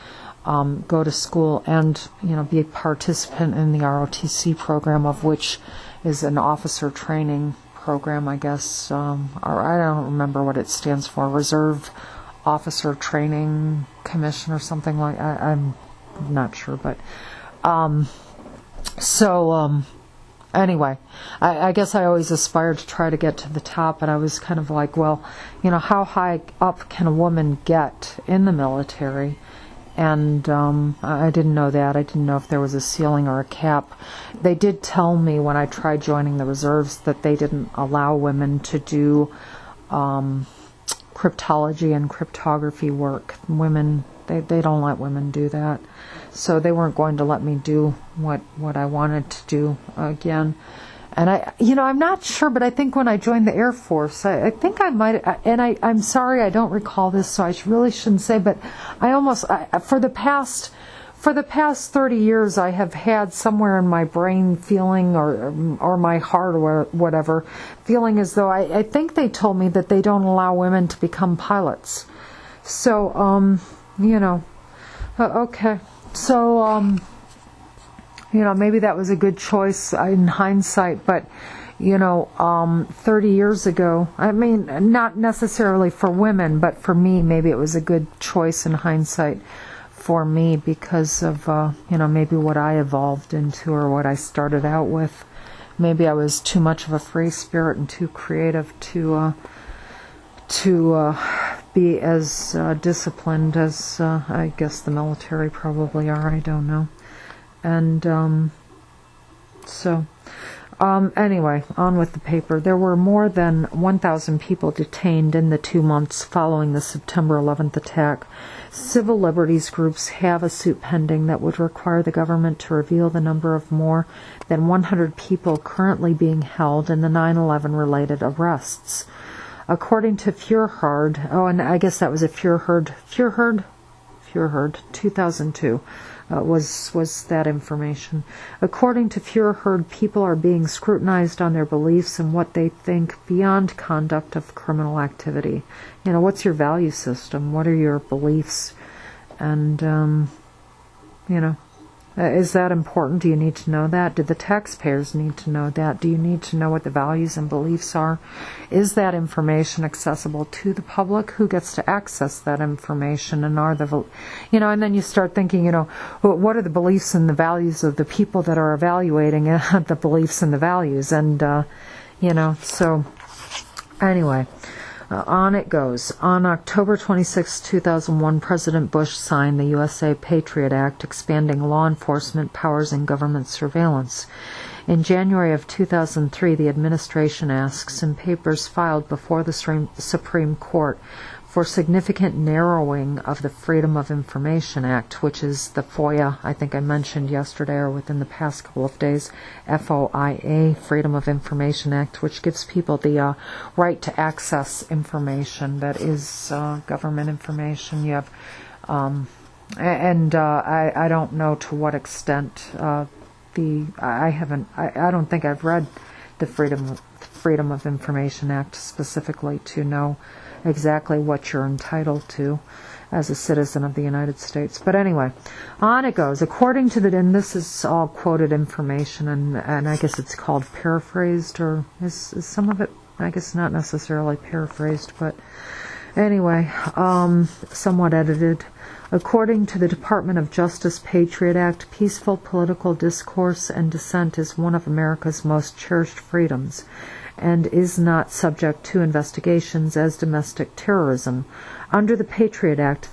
go to school and, be a participant in the ROTC program, of which is an officer training program, I guess, or I don't remember what it stands for, Reserve Officer Training Commission or something like that. I'm not sure, but anyway, I guess I always aspired to try to get to the top, and I was kind of like, well, how high up can a woman get in the military? And I didn't know that. I didn't know if there was a ceiling or a cap. They did tell me when I tried joining the reserves that they didn't allow women to do cryptology and cryptography work. Women, they don't let women do that. So they weren't going to let me do what I wanted to do again. And I'm not sure, but I think when I joined the Air Force, I think I might, and I'm sorry, I don't recall this, so I really shouldn't say, but for the past 30 years, I have had somewhere in my brain feeling, or my heart, or whatever, feeling as though I think they told me that they don't allow women to become pilots. So, okay. So, maybe that was a good choice in hindsight, but, 30 years ago, I mean, not necessarily for women, but for me, maybe it was a good choice in hindsight for me because of, maybe what I evolved into or what I started out with. Maybe I was too much of a free spirit and too creative to be as disciplined as I guess the military probably are. I don't know. And anyway, on with the paper. There were more than 1,000 people detained in the 2 months following the September 11th attack. Civil liberties groups have a suit pending that would require the government to reveal the number of more than 100 people currently being held in the 9/11 related arrests. According to Fuhrhard, and I guess that was a Fuhrhard 2002. Was that information. According to Fuhrhard, people are being scrutinized on their beliefs and what they think beyond conduct of criminal activity. What's your value system? What are your beliefs? And, is that important? Do you need to know that? Do the taxpayers need to know that? Do you need to know what the values and beliefs are? Is that information accessible to the public? Who gets to access that information? And and then you start thinking, what are the beliefs and the values of the people that are evaluating the beliefs and the values? And, so anyway. On it goes. On October 26, 2001, President Bush signed the USA Patriot Act, expanding law enforcement powers and government surveillance. In January of 2003, the administration asks in papers filed before the Supreme Court for significant narrowing of the Freedom of Information Act, which is the FOIA, I think I mentioned yesterday or within the past couple of days, FOIA, Freedom of Information Act, which gives people the right to access information that is government information. You have, I don't know to what extent I don't think I've read the Freedom of Information Act specifically to know exactly what you're entitled to as a citizen of the United States. But anyway, on it goes. According to and this is all quoted information, and I guess it's called paraphrased, or is some of it, I guess, not necessarily paraphrased, but anyway, somewhat edited. According to the Department of Justice Patriot Act, peaceful political discourse and dissent is one of America's most cherished freedoms. and is not subject to investigations as domestic terrorism. Under the Patriot Act,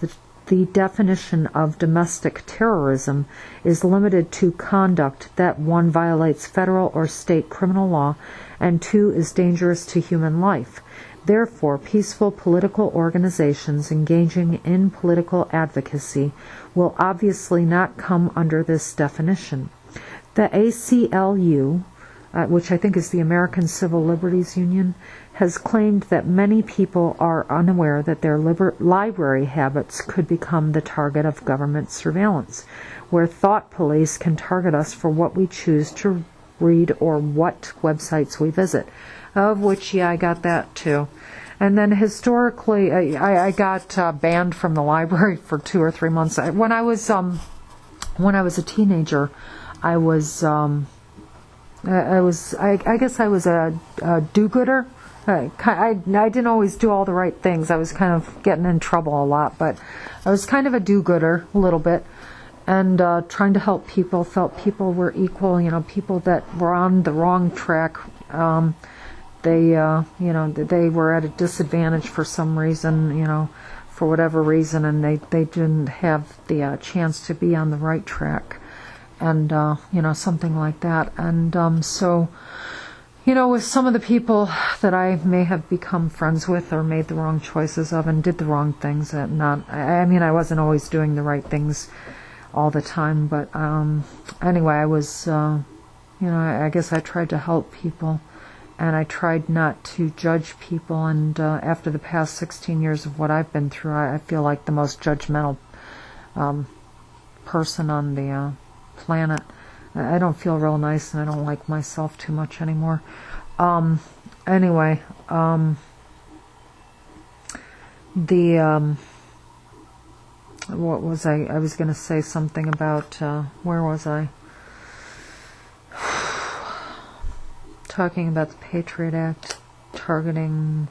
the definition of domestic terrorism is limited to conduct that, 1, violates federal or state criminal law, and 2, is dangerous to human life. Therefore, peaceful political organizations engaging in political advocacy will obviously not come under this definition. The ACLU, which I think is the American Civil Liberties Union, has claimed that many people are unaware that their library habits could become the target of government surveillance, where thought police can target us for what we choose to read or what websites we visit. Of which, yeah, I got that too. And then historically, I got banned from the library for 2 or 3 months. When I was a teenager, I guess I was a do-gooder. I didn't always do all the right things. I was kind of getting in trouble a lot, but I was kind of a do-gooder a little bit, and trying to help people, felt people were equal, people that were on the wrong track. They were at a disadvantage for some reason, for whatever reason, and they didn't have the chance to be on the right track, and, something like that. And so, with some of the people that I may have become friends with or made the wrong choices of and did the wrong things, I wasn't always doing the right things all the time, but anyway, I was, I guess I tried to help people, and I tried not to judge people, and after the past 16 years of what I've been through, I feel like the most judgmental person on the planet. I don't feel real nice, and I don't like myself too much anymore. Anyway, what was I was going to say something about, where was I? Talking about the Patriot Act, targeting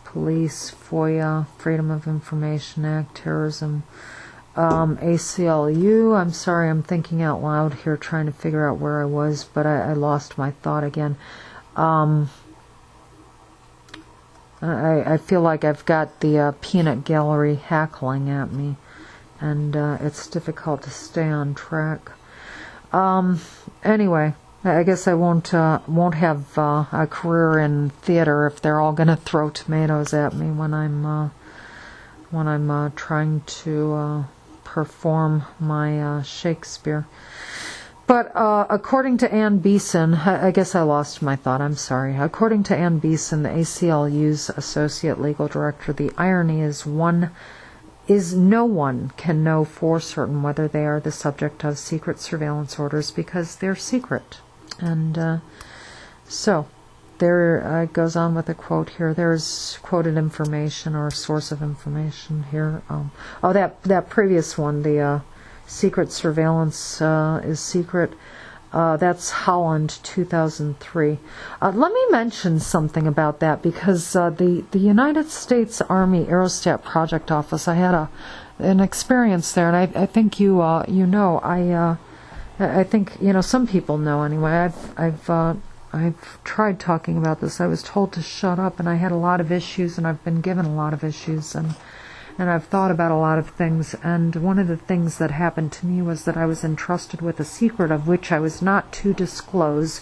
police, FOIA, Freedom of Information Act, terrorism, ACLU. I'm sorry, I'm thinking out loud here, trying to figure out where I was, but I lost my thought again. I feel like I've got the peanut gallery hackling at me, and it's difficult to stay on track. Anyway, I guess I won't have a career in theater if they're all going to throw tomatoes at me when I'm trying to perform my Shakespeare. But according to Ann Beeson, I guess I lost my thought, I'm sorry. According to Ann Beeson, the ACLU's Associate Legal Director, the irony is no one can know for certain whether they are the subject of secret surveillance orders because they're secret. And so there goes on with a quote here. There's quoted information or source of information here. That previous one, the secret surveillance is secret. That's Holland, 2003. Let me mention something about that because the United States Army Aerostat Project Office, I had an experience there, and I think I think some people know anyway. I've tried talking about this. I was told to shut up, and I had a lot of issues, and I've been given a lot of issues, and I've thought about a lot of things, and one of the things that happened to me was that I was entrusted with a secret of which I was not to disclose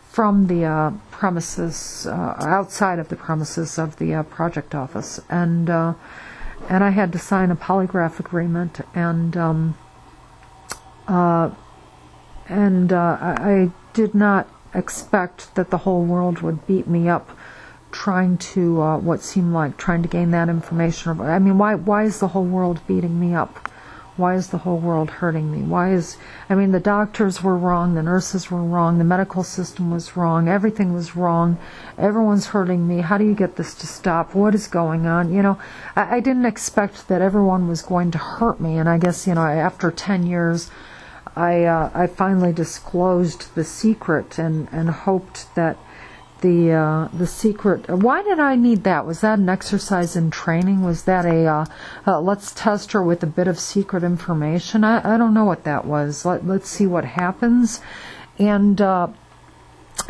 from the premises, outside of the premises of the project office, and I had to sign a polygraph agreement, and I did not expect that the whole world would beat me up trying to, what seemed like trying to gain that information. I mean, why is the whole world beating me up? Why is the whole world hurting me? The doctors were wrong, the nurses were wrong, the medical system was wrong, everything was wrong, everyone's hurting me. How do you get this to stop? What is going on? I didn't expect that everyone was going to hurt me, and I guess, after 10 years, I finally disclosed the secret and hoped that the secret. Why did I need that? Was that an exercise in training? Was that let's test her with a bit of secret information? I don't know what that was. Let's see what happens. And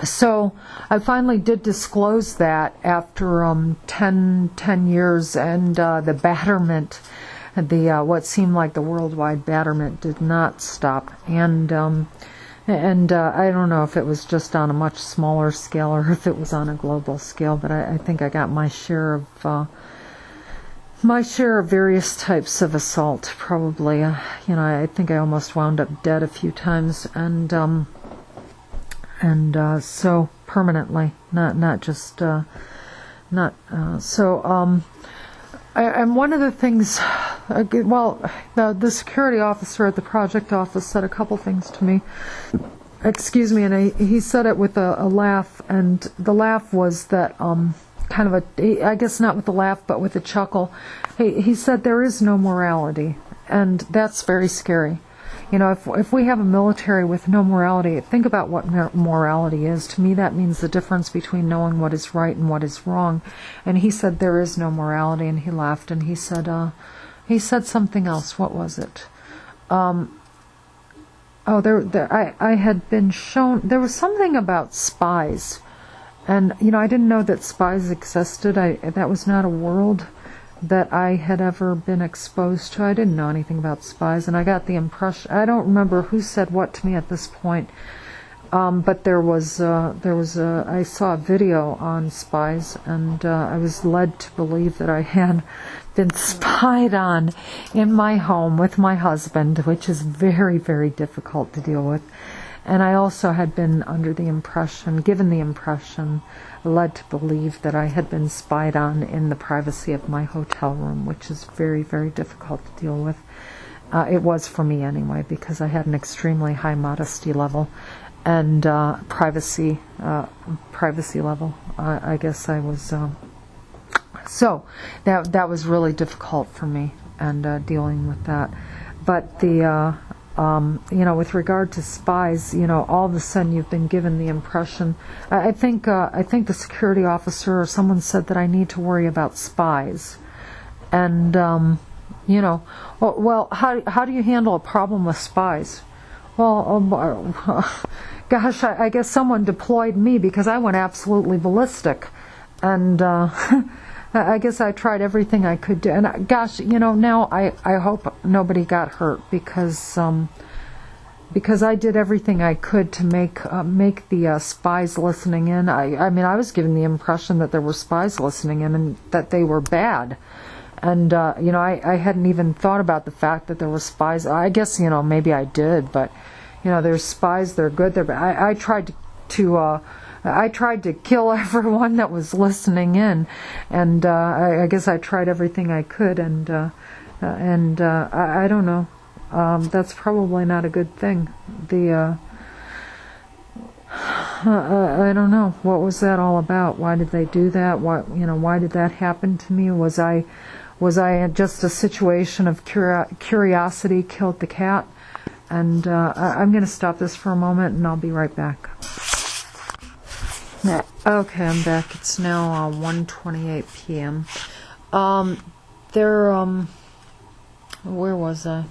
So I finally did disclose that after 10 years, and the batterment, what seemed like the worldwide batterment, did not stop. And I don't know if it was just on a much smaller scale or if it was on a global scale, but I think I got my share of various types of assault. Probably, I think I almost wound up dead a few times, and so permanently, not just not so. And one of the things, the security officer at the project office said a couple things to me. Excuse me, and he said it with a laugh, and the laugh was that kind of I guess not with a laugh, but with a chuckle. He said there is no morality, and that's very scary. If we have a military with no morality, think about what morality is. To me, that means the difference between knowing what is right and what is wrong. And he said there is no morality, and he laughed, and he said something else. What was it? I had been shown, there was something about spies. And, I didn't know that spies existed. That was not a world that I had ever been exposed to. I didn't know anything about spies, and I got the impression, I don't remember who said what to me at this point, but I saw a video on spies, and I was led to believe that I had been spied on in my home with my husband, which is very, very difficult to deal with. And I also had been given the impression, led to believe that I had been spied on in the privacy of my hotel room, which is very, very difficult to deal with. It was for me anyway, because I had an extremely high modesty level and privacy level. I guess I was. So that was really difficult for me, and dealing with that. But with regard to spies, all of a sudden you've been given the impression. I think the security officer or someone said that I need to worry about spies, and how do you handle a problem with spies? Well, gosh, I guess someone deployed me because I went absolutely ballistic, and I guess I tried everything I could do. And gosh, now I hope nobody got hurt because I did everything I could to make the spies listening in. I mean, I was given the impression that there were spies listening in and that they were bad. And, I hadn't even thought about the fact that there were spies. I guess, maybe I did, but, there's spies, they're good, they're bad. I tried to kill everyone that was listening in, and I guess I tried everything I could, and I don't know. That's probably not a good thing. I don't know. What was that all about? Why did they do that? Why did that happen to me? Was I just a situation of curiosity killed the cat? And I'm going to stop this for a moment, and I'll be right back. Okay, I'm back. It's now 1:28 p.m. Where was I?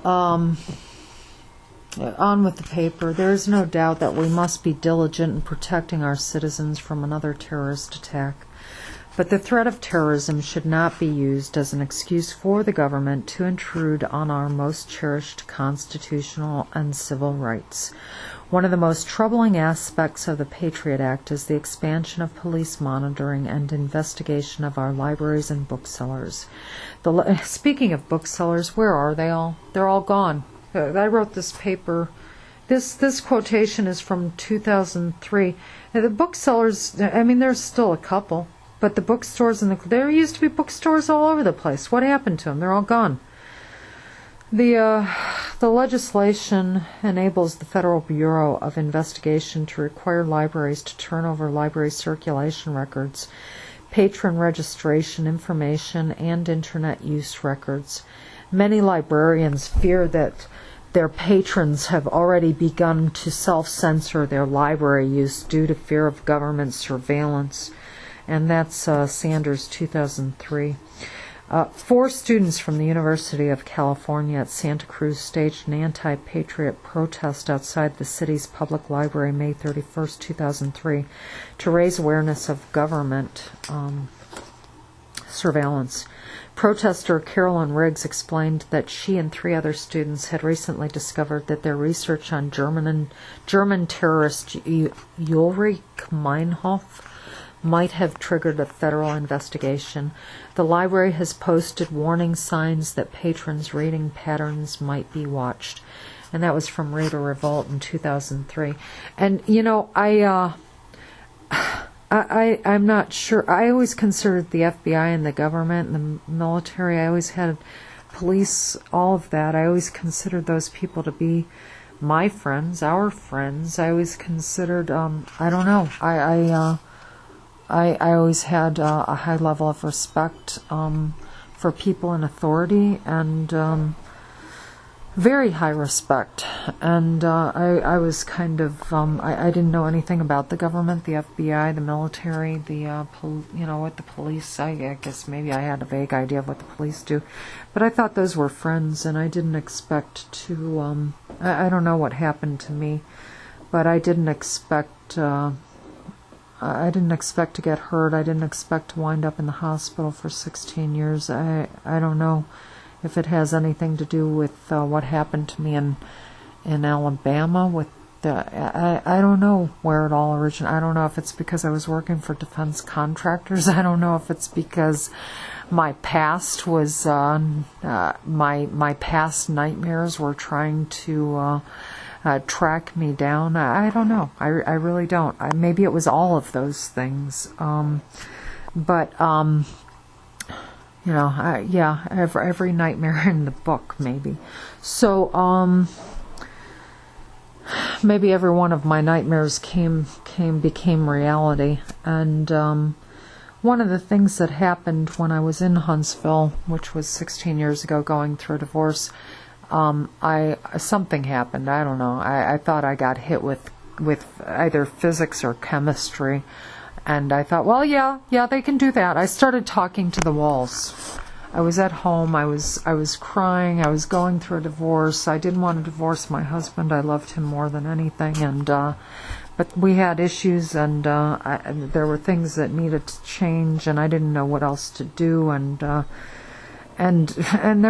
On with the paper. There is no doubt that we must be diligent in protecting our citizens from another terrorist attack. But the threat of terrorism should not be used as an excuse for the government to intrude on our most cherished constitutional and civil rights. One of the most troubling aspects of the Patriot Act is the expansion of police monitoring and investigation of our libraries and booksellers. Speaking of booksellers, where are they all? They're all gone. I wrote this paper. This quotation is from 2003. Now, the booksellers, I mean, there's still a couple, but the bookstores there used to be bookstores all over the place. What happened to them? They're all gone. The legislation enables the Federal Bureau of Investigation to require libraries to turn over library circulation records, patron registration information, and Internet use records. Many librarians fear that their patrons have already begun to self-censor their library use due to fear of government surveillance. And that's Sanders, 2003. 4 students from the University of California at Santa Cruz staged an anti-patriot protest outside the city's public library May 31st, 2003, to raise awareness of government surveillance. Protester Carolyn Riggs explained that she and 3 other students had recently discovered that their research on German terrorist Ulrich Meinhof might have triggered a federal investigation. The library has posted warning signs that patrons' reading patterns might be watched. And that was from Reader Revolt in 2003. And, I'm not sure. I always considered the FBI and the government and the military, I always had police, all of that. I always considered those people to be my friends, our friends. I always considered, I don't know, I always had a high level of respect for people in authority, and very high respect. And I was kind of, I didn't know anything about the government, the FBI, the military, what the police, I guess maybe I had a vague idea of what the police do. But I thought those were friends, and I didn't expect to, I don't know what happened to me, but I didn't expect to get hurt. I didn't expect to wind up in the hospital for 16 years. I don't know if it has anything to do with what happened to me in Alabama. With I don't know where it all originated. I don't know if it's because I was working for defense contractors. I don't know if it's because my past was my past nightmares were trying to track me down. I don't know. I really don't. Maybe it was all of those things. Every nightmare in the book, maybe. So, maybe every one of my nightmares became reality. And one of the things that happened when I was in Huntsville, which was 16 years ago, going through a divorce, something happened. I don't know. I thought I got hit with either physics or chemistry, and I thought, well, yeah, they can do that. I started talking to the walls. I was at home. I was crying. I was going through a divorce. I didn't want to divorce my husband. I loved him more than anything, and but we had issues, and there were things that needed to change, and I didn't know what else to do, and there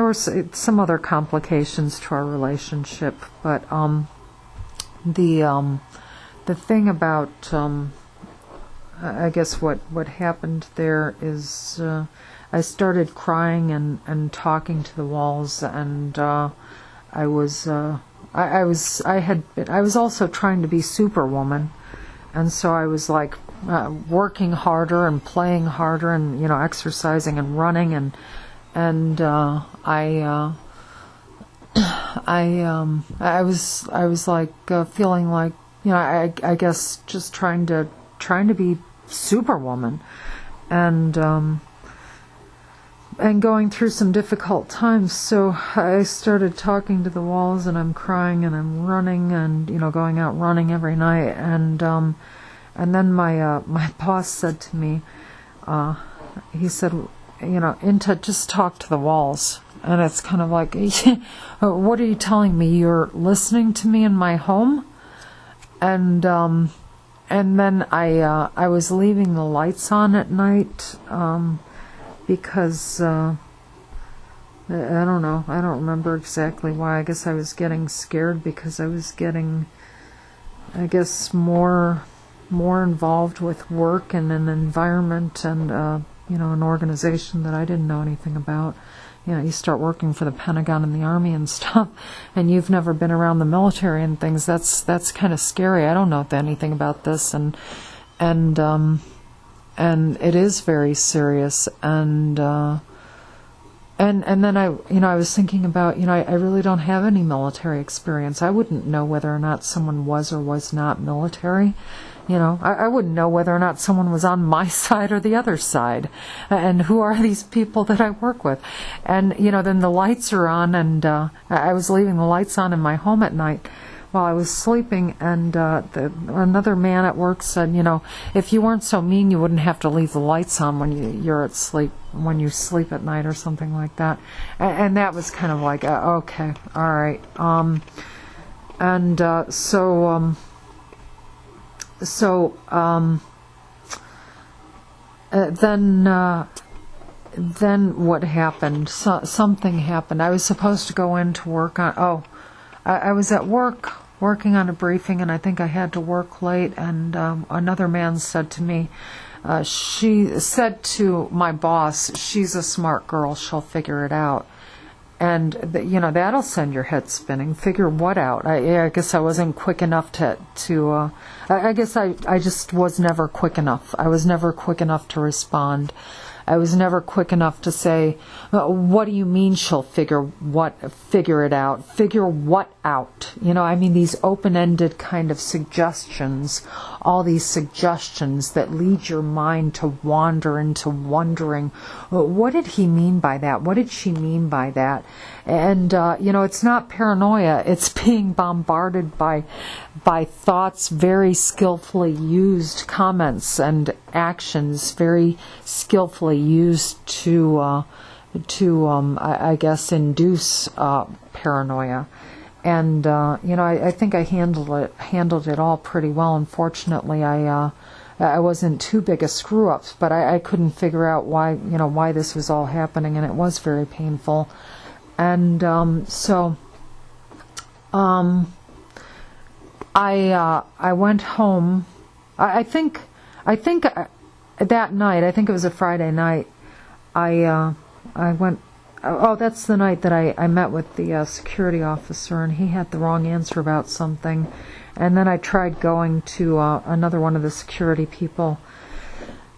were some other complications to our relationship, but the thing about I guess what happened there is I started crying and talking to the walls, and I was also trying to be Superwoman, and so I was like working harder and playing harder, and exercising and running, and I was like feeling like I guess just trying to be Superwoman, and going through some difficult times. So I started talking to the walls, and I'm crying, and I'm running, and going out running every night, and then my boss said to me, he said, Inta, just talk to the walls. And it's kind of like, what are you telling me? You're listening to me in my home? And then I was leaving the lights on at night, because, I don't know, I don't remember exactly why. I guess I was getting scared because I was getting, I guess, more involved with work and an environment and, an organization that I didn't know anything about. You start working for the Pentagon and the Army and stuff, and you've never been around the military and things. That's kind of scary. I don't know anything about this, and it is very serious. And then I was thinking about, I really don't have any military experience. I wouldn't know whether or not someone was or was not military. I wouldn't know whether or not someone was on my side or the other side. And who are these people that I work with? And, then the lights are on, and I was leaving the lights on in my home at night while I was sleeping, and another man at work said, if you weren't so mean, you wouldn't have to leave the lights on when you're at sleep, when you sleep at night or something like that. And that was kind of like, okay, all right. Then what happened? Something happened. I was supposed to go in to work on. I was at work working on a briefing, and I think I had to work late. And another man said to me, she said to my boss, "She's a smart girl. She'll figure it out." And that'll send your head spinning. Figure what out? I guess I wasn't quick enough to. I guess I just was never quick enough. I was never quick enough to respond. I was never quick enough to say, "What do you mean she'll figure it out? Figure what out?" These open-ended kind of suggestions, all these suggestions that lead your mind to wander into wondering, what did he mean by that? What did she mean by that? And, it's not paranoia. It's being bombarded by thoughts, very skillfully used comments and actions, very skillfully used to I guess, induce paranoia. And, I think I handled it all pretty well. Unfortunately, I wasn't too big a screw-up, but I couldn't figure out why this was all happening, and it was very painful. And I went home. I think that night, I think it was a Friday night, I went. Oh, that's the night that I met with the security officer, and he had the wrong answer about something. And then I tried going to another one of the security people.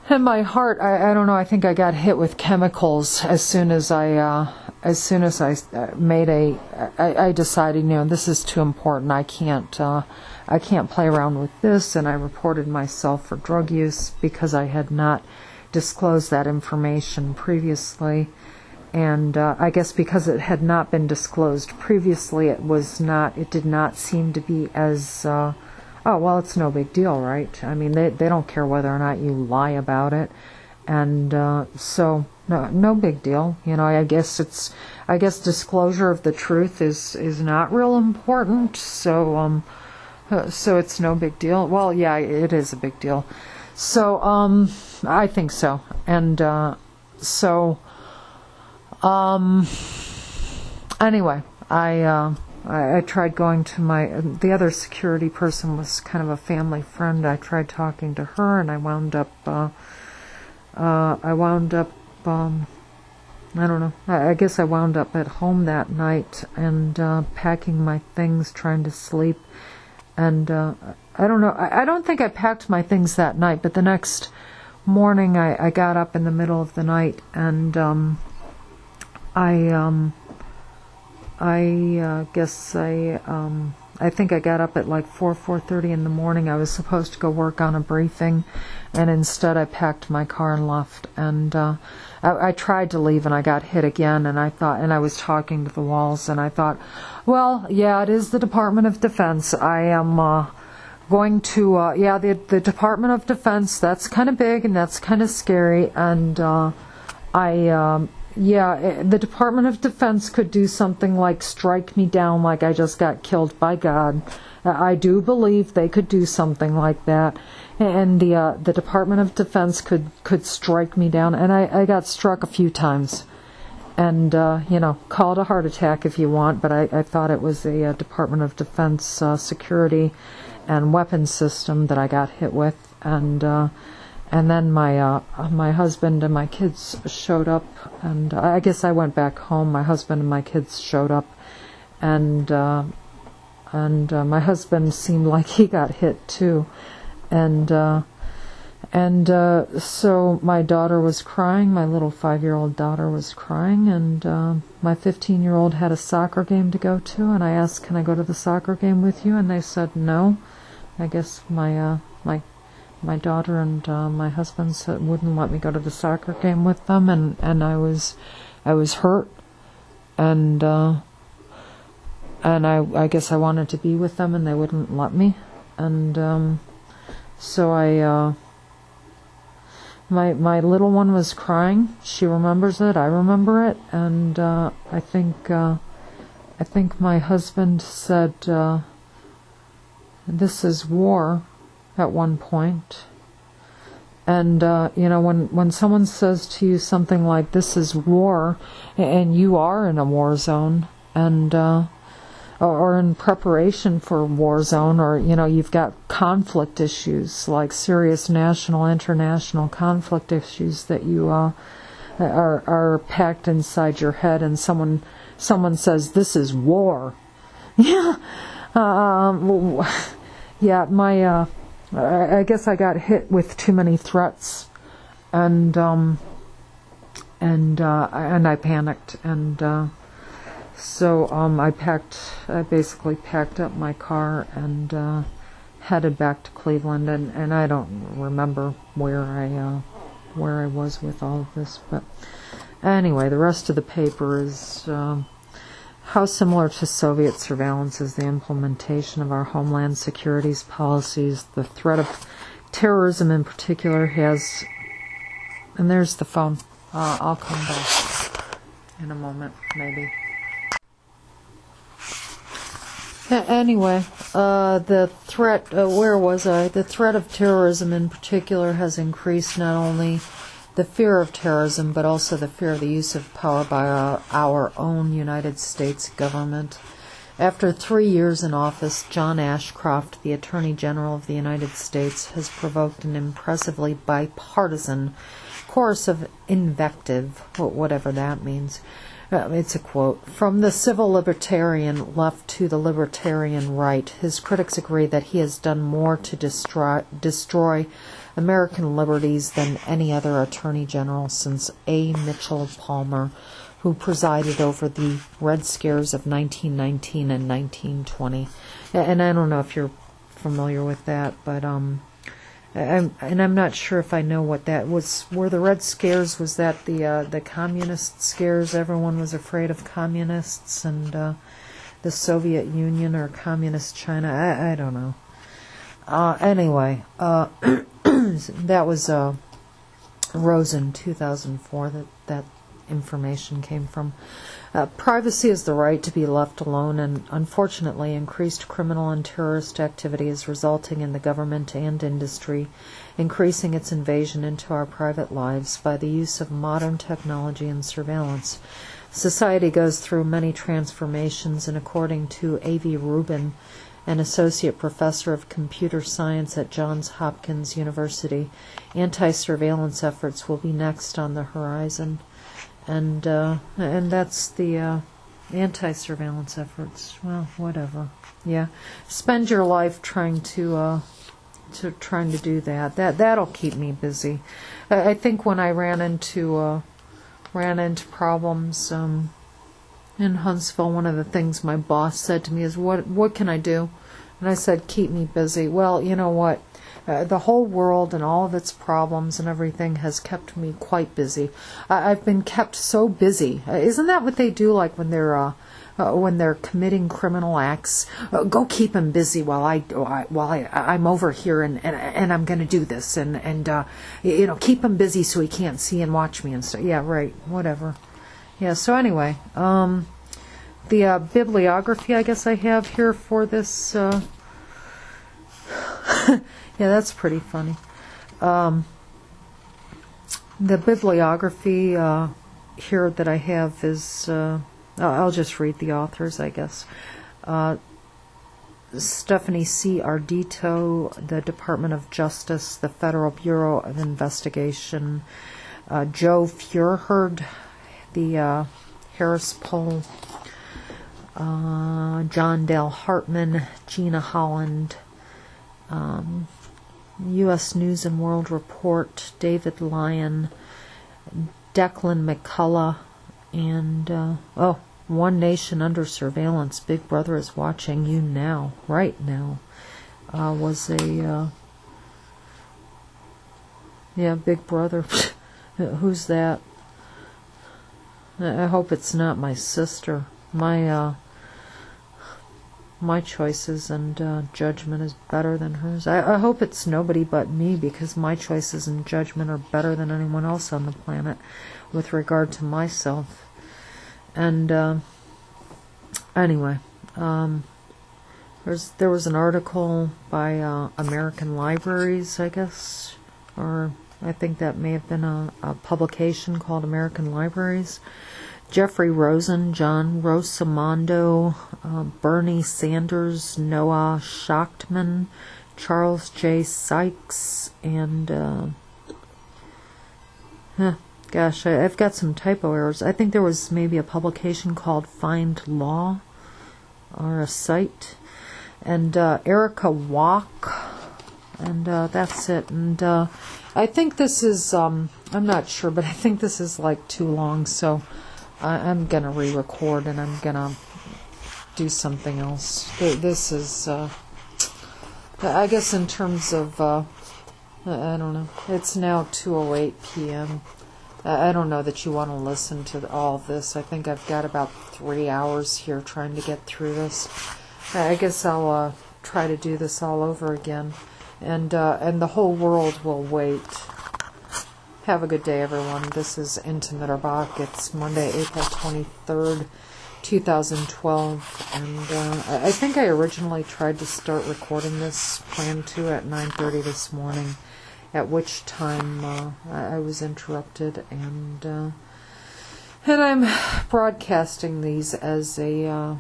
In my heart, I don't know, I think I got hit with chemicals as soon as I I decided, this is too important. I can't play around with this, and I reported myself for drug use because I had not disclosed that information previously. And I guess because it had not been disclosed previously, it did not seem to be as, it's no big deal, right? They don't care whether or not you lie about it. And so, no big deal. I guess disclosure of the truth is not real important, so it's no big deal. Well, yeah, it is a big deal. So, I think so. And anyway, I tried going to the other security person was kind of a family friend. I tried talking to her, and I wound up, I don't know, I guess I wound up at home that night and packing my things, trying to sleep. And I don't know, I don't think I packed my things that night, but the next morning I got up in the middle of the night, and I think I got up at like 4:30 in the morning. I was supposed to go work on a briefing, and instead I packed my car and left. And I tried to leave, and I got hit again. And I was talking to the walls, and I thought, well, yeah, it is the Department of Defense. I am going to, the Department of Defense. That's kind of big, and that's kind of scary. And the Department of Defense could do something like strike me down like I just got killed by God. I do believe they could do something like that. And the Department of Defense could strike me down. And I got struck a few times. And, call it a heart attack if you want, but I thought it was a Department of Defense security and weapons system that I got hit with. And then my husband and my kids showed up, and I guess I went back home. My husband and my kids showed up, and my husband seemed like he got hit too, and so my daughter was crying. My little 5-year-old daughter was crying, and my 15-year-old had a soccer game to go to, and I asked, "Can I go to the soccer game with you?" And they said no. I guess my daughter and my husband wouldn't let me go to the soccer game with them, and I was hurt, and and I guess I wanted to be with them, and they wouldn't let me. And so my little one was crying. She remembers it. I remember it. And I think my husband said, "This is war," at one point. And when someone says to you something like "this is war," and you are in a war zone, and or in preparation for a war zone, or you've got conflict issues, like serious national, international conflict issues that you are packed inside your head, and someone says "this is war." Yeah. Yeah, I guess I got hit with too many threats, and I panicked, and so I basically packed up my car and headed back to Cleveland, and I don't remember where I was with all of this, but anyway, the rest of the paper is how similar to Soviet surveillance is the implementation of our homeland security's policies. The threat of terrorism in particular has... And there's the phone. I'll come back in a moment, maybe. Anyway, the threat... where was I? The threat of terrorism in particular has increased, not only the fear of terrorism, but also the fear of the use of power by our own United States government. After 3 years in office, John Ashcroft, the Attorney General of the United States, has provoked an impressively bipartisan chorus of invective, whatever that means. It's a quote. From the civil libertarian left to the libertarian right, his critics agree that he has done more to destroy American liberties than any other Attorney General since A. Mitchell Palmer, who presided over the Red Scares of 1919 and 1920. And I don't know if you're familiar with that, but I'm not sure if I know what that was. Were the Red Scares, was that the communist scares? Everyone was afraid of communists and the Soviet Union or communist China. I don't know. Anyway, that was Rosen 2004 that information came from. Privacy is the right to be left alone, and unfortunately increased criminal and terrorist activity is resulting in the government and industry increasing its invasion into our private lives by the use of modern technology and surveillance. Society goes through many transformations, and according to A.V. Rubin, an associate professor of computer science at Johns Hopkins University, anti-surveillance efforts will be next on the horizon. And that's the anti-surveillance efforts. Well, whatever. Yeah, spend your life trying to do that. That'll keep me busy. I think when I ran into problems in Huntsville, one of the things my boss said to me is, "What can I do?" And I said, "Keep me busy." Well, you know what? The whole world and all of its problems and everything has kept me quite busy. I've been kept so busy. Isn't that what they do, like when they're committing criminal acts? Go keep them busy while I'm over here and I'm going to do this and keep them busy so he can't see and watch me and stuff. Yeah, right. Whatever. Yeah. So anyway, the bibliography I guess I have here for this. Yeah, that's pretty funny. The bibliography here that I have is, I'll just read the authors, I guess. Stephanie C. Ardito, the Department of Justice, the Federal Bureau of Investigation. Joe Feuerherd, the Harris Poll. John Dale Hartman, Gina Holland. U.S. News and World Report, David Lyon, Declan McCullough, and, One Nation Under Surveillance, Big Brother is Watching You Now, right now, was a, Big Brother. Who's that? I hope it's not my sister. My my choices and judgment is better than hers. I hope it's nobody but me, because my choices and judgment are better than anyone else on the planet with regard to myself. And anyway, there was an article by American Libraries, I guess, or I think that may have been a publication called American Libraries. Jeffrey Rosen, John Rosamondo, Bernie Sanders, Noah Schachtman, Charles J. Sykes, and gosh, I've got some typo errors. I think there was maybe a publication called Find Law, or a site, and Erica Walk, and that's it. And I think this is, I'm not sure, but I think this is like too long, so I'm going to re-record, and I'm going to do something else. This is, I guess in terms of, I don't know, it's now 2:08 p.m. I don't know that you want to listen to all of this. I think I've got about 3 hours here trying to get through this. I guess I'll try to do this all over again, and the whole world will wait. Have a good day, everyone. This is Inta Mitterbach. It's Monday, April 23rd, 2012, and I think I originally tried to start recording this, planned to, at 9:30 this morning, at which time I was interrupted, and I'm broadcasting these as an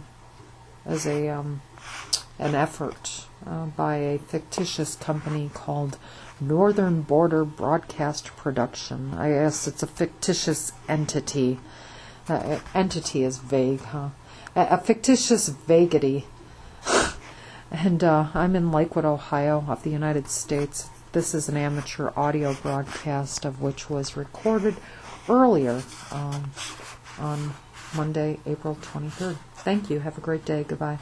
effort by a fictitious company called Northern Border Broadcast Production. I guess it's a fictitious entity. Entity is vague, huh? A fictitious vaguity. And I'm in Lakewood, Ohio, of the United States. This is an amateur audio broadcast of which was recorded earlier on Monday, April 23rd. Thank you. Have a great day. Goodbye.